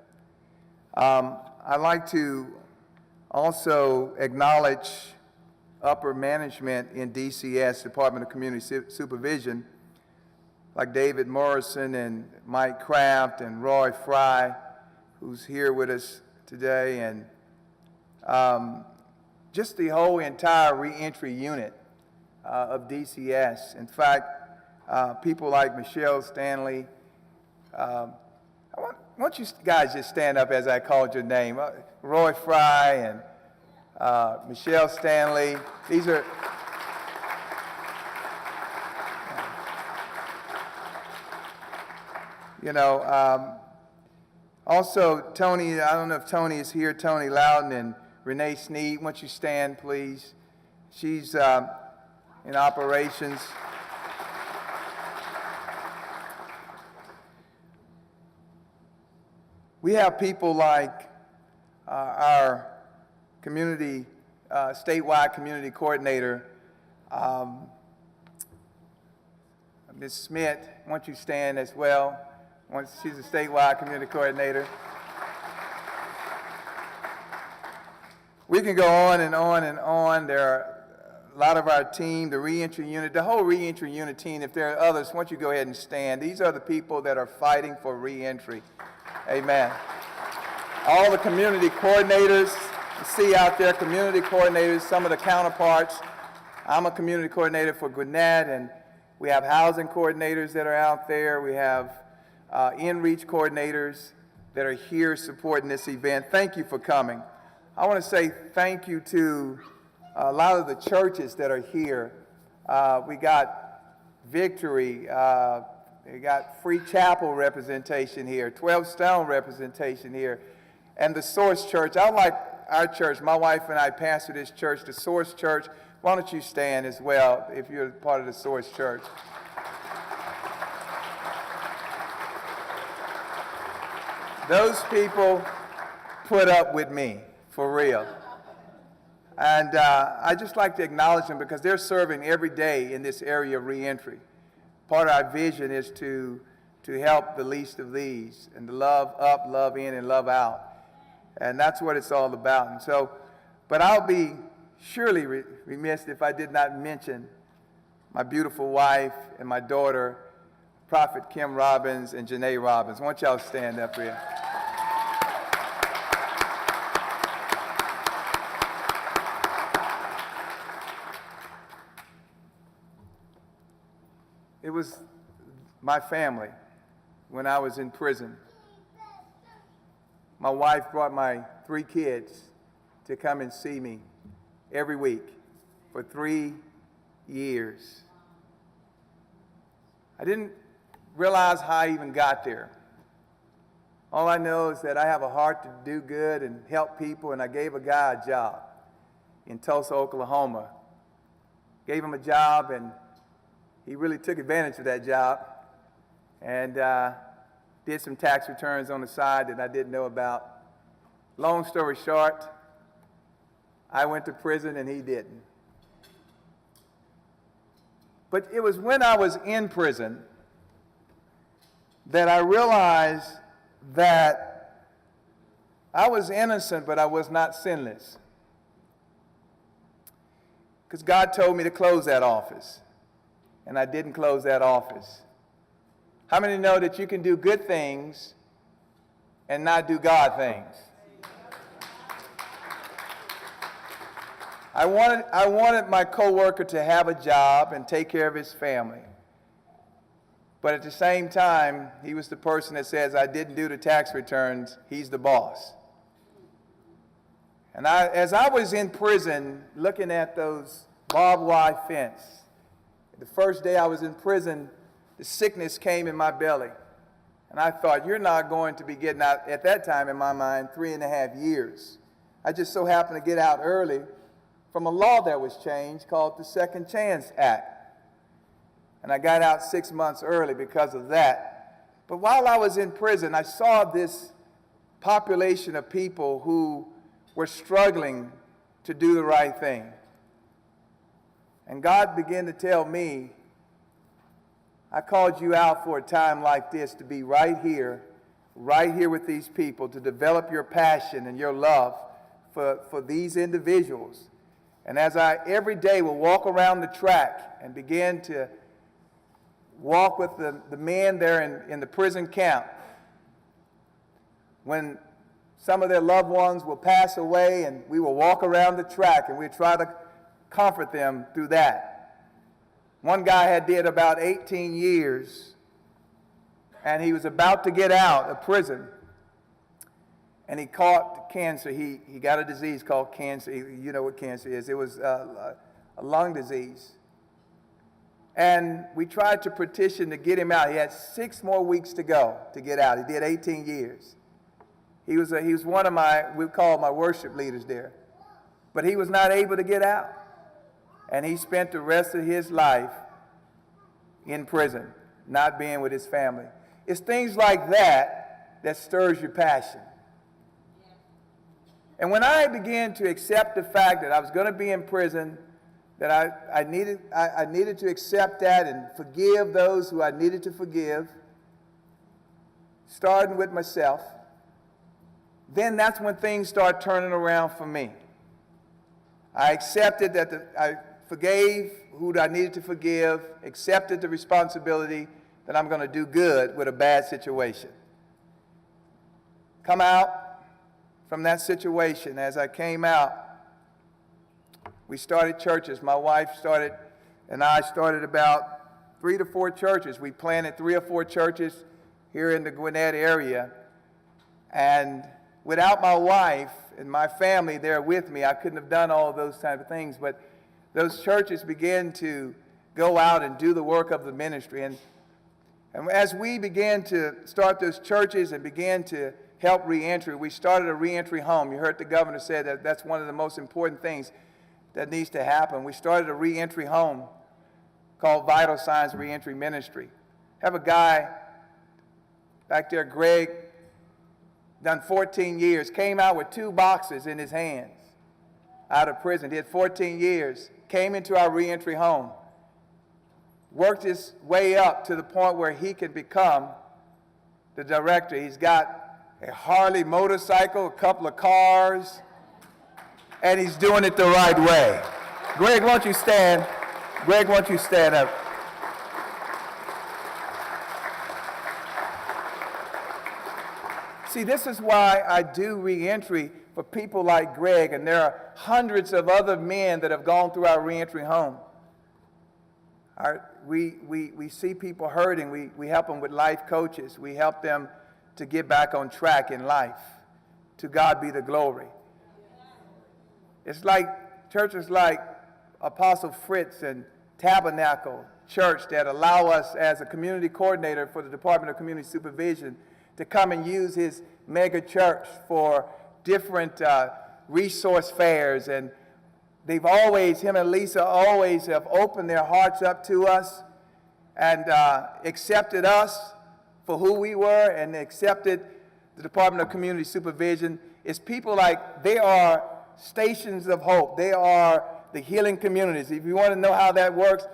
I'd like to also acknowledge upper management in DCS, Department of Community Supervision, like David Morrison and Mike Kraft and Roy Fry, who's here with us today, and just the whole entire reentry unit of DCS. In fact, people like Michelle Stanley. Why don't you guys just stand up as I called your name? Roy Fry and Michelle Stanley. These are... You know, also Tony, I don't know if Tony is here, Tony Loudon and Renee Sneed. Why don't you stand, please? She's in operations. We have people like our community, statewide community coordinator, Ms. Smith. Why don't you stand as well? She's a statewide community coordinator. We can go on and on and on. There are a lot of our team, the reentry unit, the whole reentry unit team. If there are others, why don't you go ahead and stand? These are the people that are fighting for reentry. Amen. All the community coordinators you see out there, community coordinators, some of the counterparts. I'm a community coordinator for Gwinnett, and we have housing coordinators that are out there. We have in-reach coordinators that are here supporting this event. Thank you for coming. I want to say thank you to a lot of the churches that are here. We got Victory, we got Free Chapel representation here, 12 Stone representation here, and the Source Church. I like our church. My wife and I pastor this church, the Source Church. Why don't you stand as well if you're part of the Source Church? Those people put up with me, for real. And I just like to acknowledge them because they're serving every day in this area of reentry. Part of our vision is to help the least of these and to love up, love in, and love out. And that's what it's all about. And so, but I'll be surely remiss if I did not mention my beautiful wife and my daughter, Prophet Kim Robbins and Janae Robbins. Why don't y'all stand up here? It was my family when I was in prison. My wife brought my 3 kids to come and see me every week for 3 years. I didn't realize how I even got there. All I know is that I have a heart to do good and help people, and I gave a guy a job in Tulsa, Oklahoma. Gave him a job, and he really took advantage of that job and did some tax returns on the side that I didn't know about. Long story short, I went to prison and he didn't. But it was when I was in prison that I realized that I was innocent, but I was not sinless. Because God told me to close that office, and I didn't close that office. How many know that you can do good things and not do God things? I wanted my coworker to have a job and take care of his family. But at the same time, he was the person that says, I didn't do the tax returns, he's the boss. And as I was in prison looking at those barbed wire fence, the first day I was in prison, the sickness came in my belly. And I thought, you're not going to be getting out, at that time in my mind, 3.5 years. I just so happened to get out early from a law that was changed called the Second Chance Act. And I got out 6 months early because of that. But while I was in prison, I saw this population of people who were struggling to do the right thing. And God began to tell me, I called you out for a time like this to be right here with these people, to develop your passion and your love for these individuals. And as I every day will walk around the track and begin to walk with the men there in the prison camp, when some of their loved ones will pass away, and we will walk around the track and we try to comfort them through that. One guy had did about 18 years, and he was about to get out of prison, and he caught cancer. He got a disease called cancer. You know what cancer is. It was a lung disease. And we tried to petition to get him out. He had 6 more weeks to go to get out. He did 18 years. He was one of we call my worship leaders there. But he was not able to get out. And he spent the rest of his life in prison, not being with his family. It's things like that that stirs your passion. And when I began to accept the fact that I was going to be in prison, that I needed to accept that and forgive those who I needed to forgive, starting with myself, then that's when things start turning around for me. I accepted that I forgave who I needed to forgive, accepted the responsibility that I'm going to do good with a bad situation. Come out from that situation. As I came out, we started churches. My wife started, and I started about 3 to 4 churches. We planted 3 or 4 churches here in the Gwinnett area. And without my wife and my family there with me, I couldn't have done all of those type of things. But those churches began to go out and do the work of the ministry. And as we began to start those churches and began to help reentry, we started a reentry home. You heard the governor say that that's one of the most important things that needs to happen. We started a reentry home called Vital Signs Reentry Ministry. Have a guy back there, Greg, done 14 years, came out with 2 boxes in his hands out of prison, did 14 years, came into our reentry home, worked his way up to the point where he could become the director. He's got a Harley motorcycle, a couple of cars, and he's doing it the right way. Greg, won't you stand? Greg, won't you stand up? See, this is why I do reentry for people like Greg, and there are hundreds of other men that have gone through our reentry home. We see people hurting. We help them with life coaches. We help them to get back on track in life. To God be the glory. It's like churches like Apostle Fritz and Tabernacle Church that allow us as a community coordinator for the Department of Community Supervision to come and use his mega church for different resource fairs. And they've always, him and Lisa always have opened their hearts up to us and accepted us for who we were and accepted the Department of Community Supervision. It's people like, they are stations of hope. They are the healing communities. If you want to know how that works,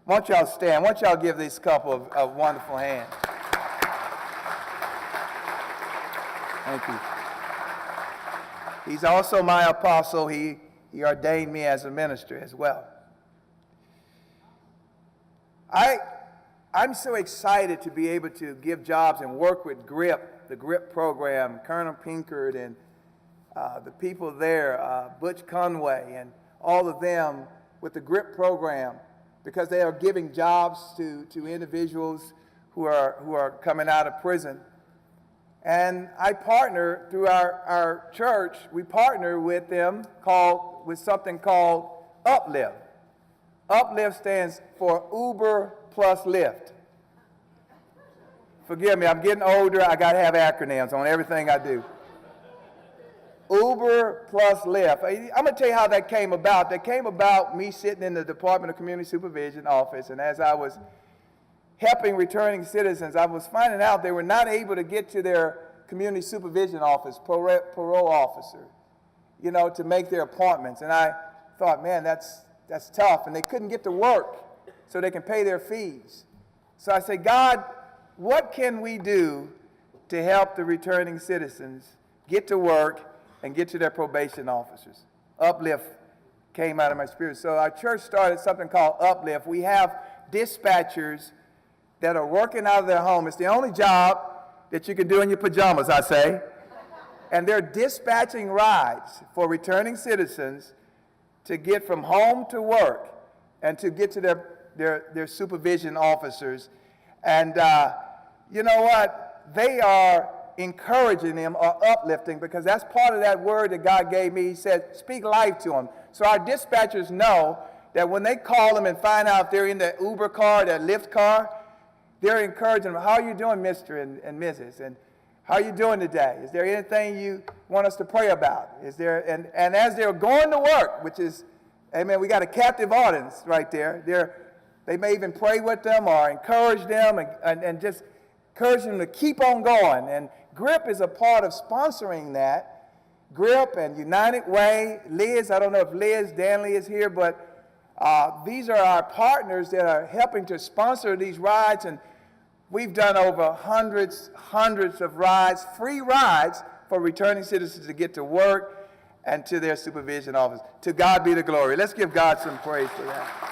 why don't y'all stand? Why don't y'all give this couple a wonderful hand? Thank you. He's also my apostle. He ordained me as a minister as well. I'm so excited to be able to give jobs and work with GRIP, the GRIP program, Colonel Pinkard and the people there, Butch Conway and all of them with the GRIP program, because they are giving jobs to individuals who are coming out of prison. And I partner through our church, we partner with them with something called Uplift. Uplift stands for Uber plus Lyft. Forgive me, I'm getting older, I gotta have acronyms on everything I do. Uber plus Lyft. I'm gonna tell you how that came about. That came about me sitting in the Department of Community Supervision office, and as I was helping returning citizens, I was finding out they were not able to get to their community supervision office, parole officer, you know, to make their appointments. And I thought, man, that's tough. And they couldn't get to work so they can pay their fees. So I said, God, what can we do to help the returning citizens get to work and get to their probation officers? Uplift came out of my spirit. So our church started something called Uplift. We have dispatchers that are working out of their home. It's the only job that you can do in your pajamas, I say. And they're dispatching rides for returning citizens to get from home to work and to get to their supervision officers. And you know what? They are encouraging them or uplifting, because that's part of that word that God gave me. He said, speak life to them. So our dispatchers know that when they call them and find out if they're in the Uber car, that Lyft car, they're encouraging them. How are you doing, Mr. and Mrs.? And how are you doing today? Is there anything you want us to pray about? Is there, and as they're going to work, which is, amen, we got a captive audience right there. They may even pray with them or encourage them and just encourage them to keep on going. And GRIP is a part of sponsoring that. GRIP and United Way, Liz, I don't know if Danley is here, but these are our partners that are helping to sponsor these rides. And we've done over hundreds of rides, free rides for returning citizens to get to work and to their supervision office. To God be the glory. Let's give God some praise for that.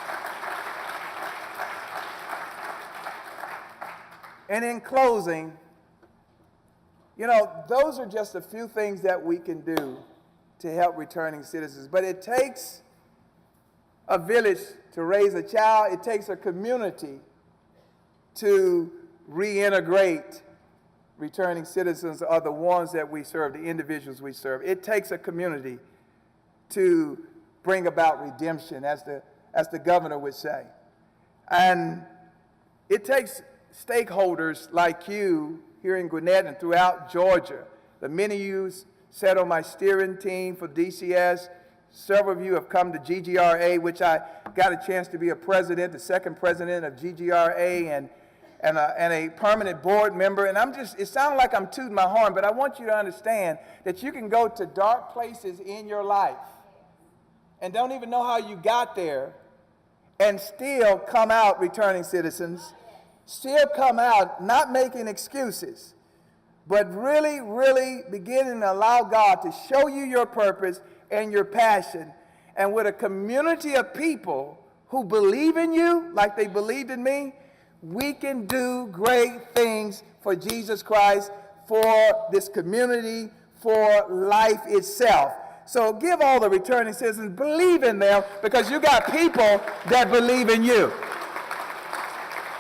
And in closing, you know, those are just a few things that we can do to help returning citizens. But it takes a village to raise a child. It takes a community to reintegrate returning citizens, or the ones that we serve, the individuals we serve. It takes a community to bring about redemption, as the governor would say. And it takes stakeholders like you here in Gwinnett and throughout Georgia. The many of you sat on my steering team for DCS. Several of you have come to GGRA, which I got a chance to be a president, the second president of GGRA, and a permanent board member. And it sounds like I'm tooting my horn, but I want you to understand that you can go to dark places in your life and don't even know how you got there and still come out returning citizens, still come out not making excuses, but really, really beginning to allow God to show you your purpose and your passion. And with a community of people who believe in you like they believed in me, we can do great things for Jesus Christ, for this community, for life itself. So give all the returning citizens, believe in them, because you got people that believe in you.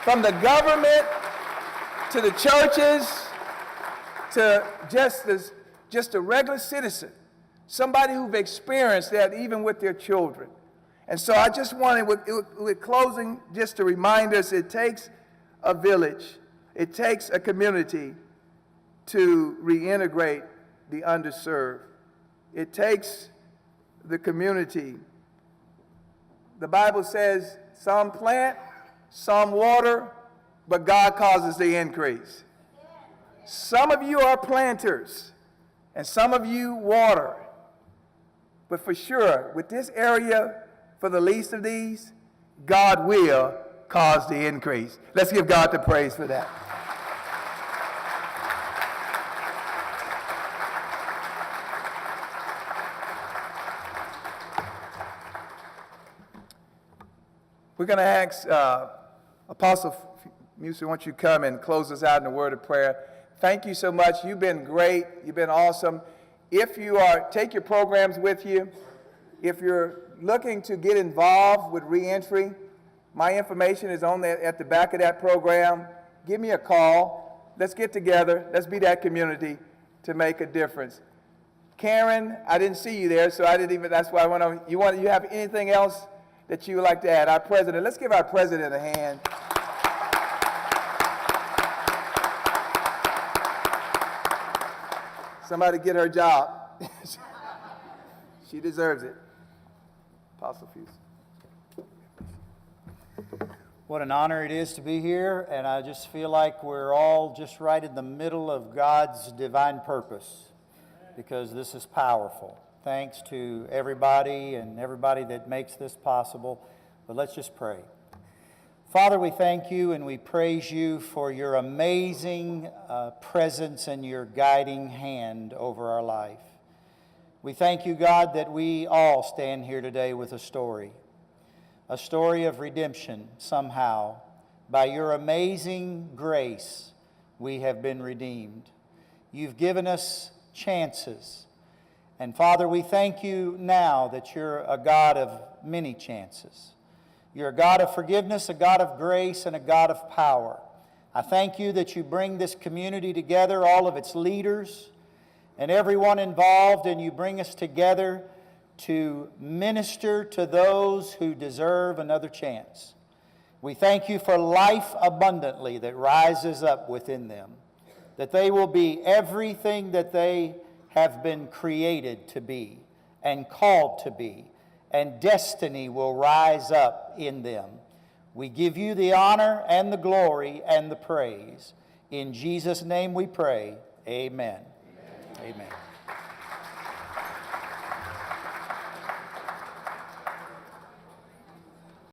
From the government to the churches to just a regular citizen, somebody who've experienced that even with their children. And so I just wanted, with closing, just to remind us, it takes a village, it takes a community to reintegrate the underserved. It takes the community. The Bible says some plant, some water, but God causes the increase. Some of you are planters, and some of you water. But for sure, with this area, for the least of these, God will cause the increase. Let's give God the praise for that. We're going to ask Apostle Musa, won't you come and close us out in a word of prayer? Thank you so much. You've been great. You've been awesome. If you take your programs with you. If you're looking to get involved with Reentry, my information is at the back of that program. Give me a call. Let's get together. Let's be that community to make a difference. Karen, I didn't see you there, so I didn't even, that's why I went on. You have anything else that you would like to add? Our president, let's give our president a hand. Somebody get her job. She deserves it. Apostle Fuse. What an honor it is to be here, and I just feel like we're all just right in the middle of God's divine purpose, because this is powerful. Thanks to everybody and everybody that makes this possible. But let's just pray. Father, we thank you and we praise you for your amazing presence and your guiding hand over our life. We thank you, God, that we all stand here today with a story of redemption somehow. By your amazing grace, we have been redeemed. You've given us chances. And Father, we thank you now that you're a God of many chances. You're a God of forgiveness, a God of grace, and a God of power. I thank you that you bring this community together, all of its leaders and everyone involved, and you bring us together to minister to those who deserve another chance. We thank you for life abundantly that rises up within them, that they will be everything that they have been created to be and called to be, and destiny will rise up in them. We give you the honor and the glory and the praise. In Jesus' name we pray, amen. Amen.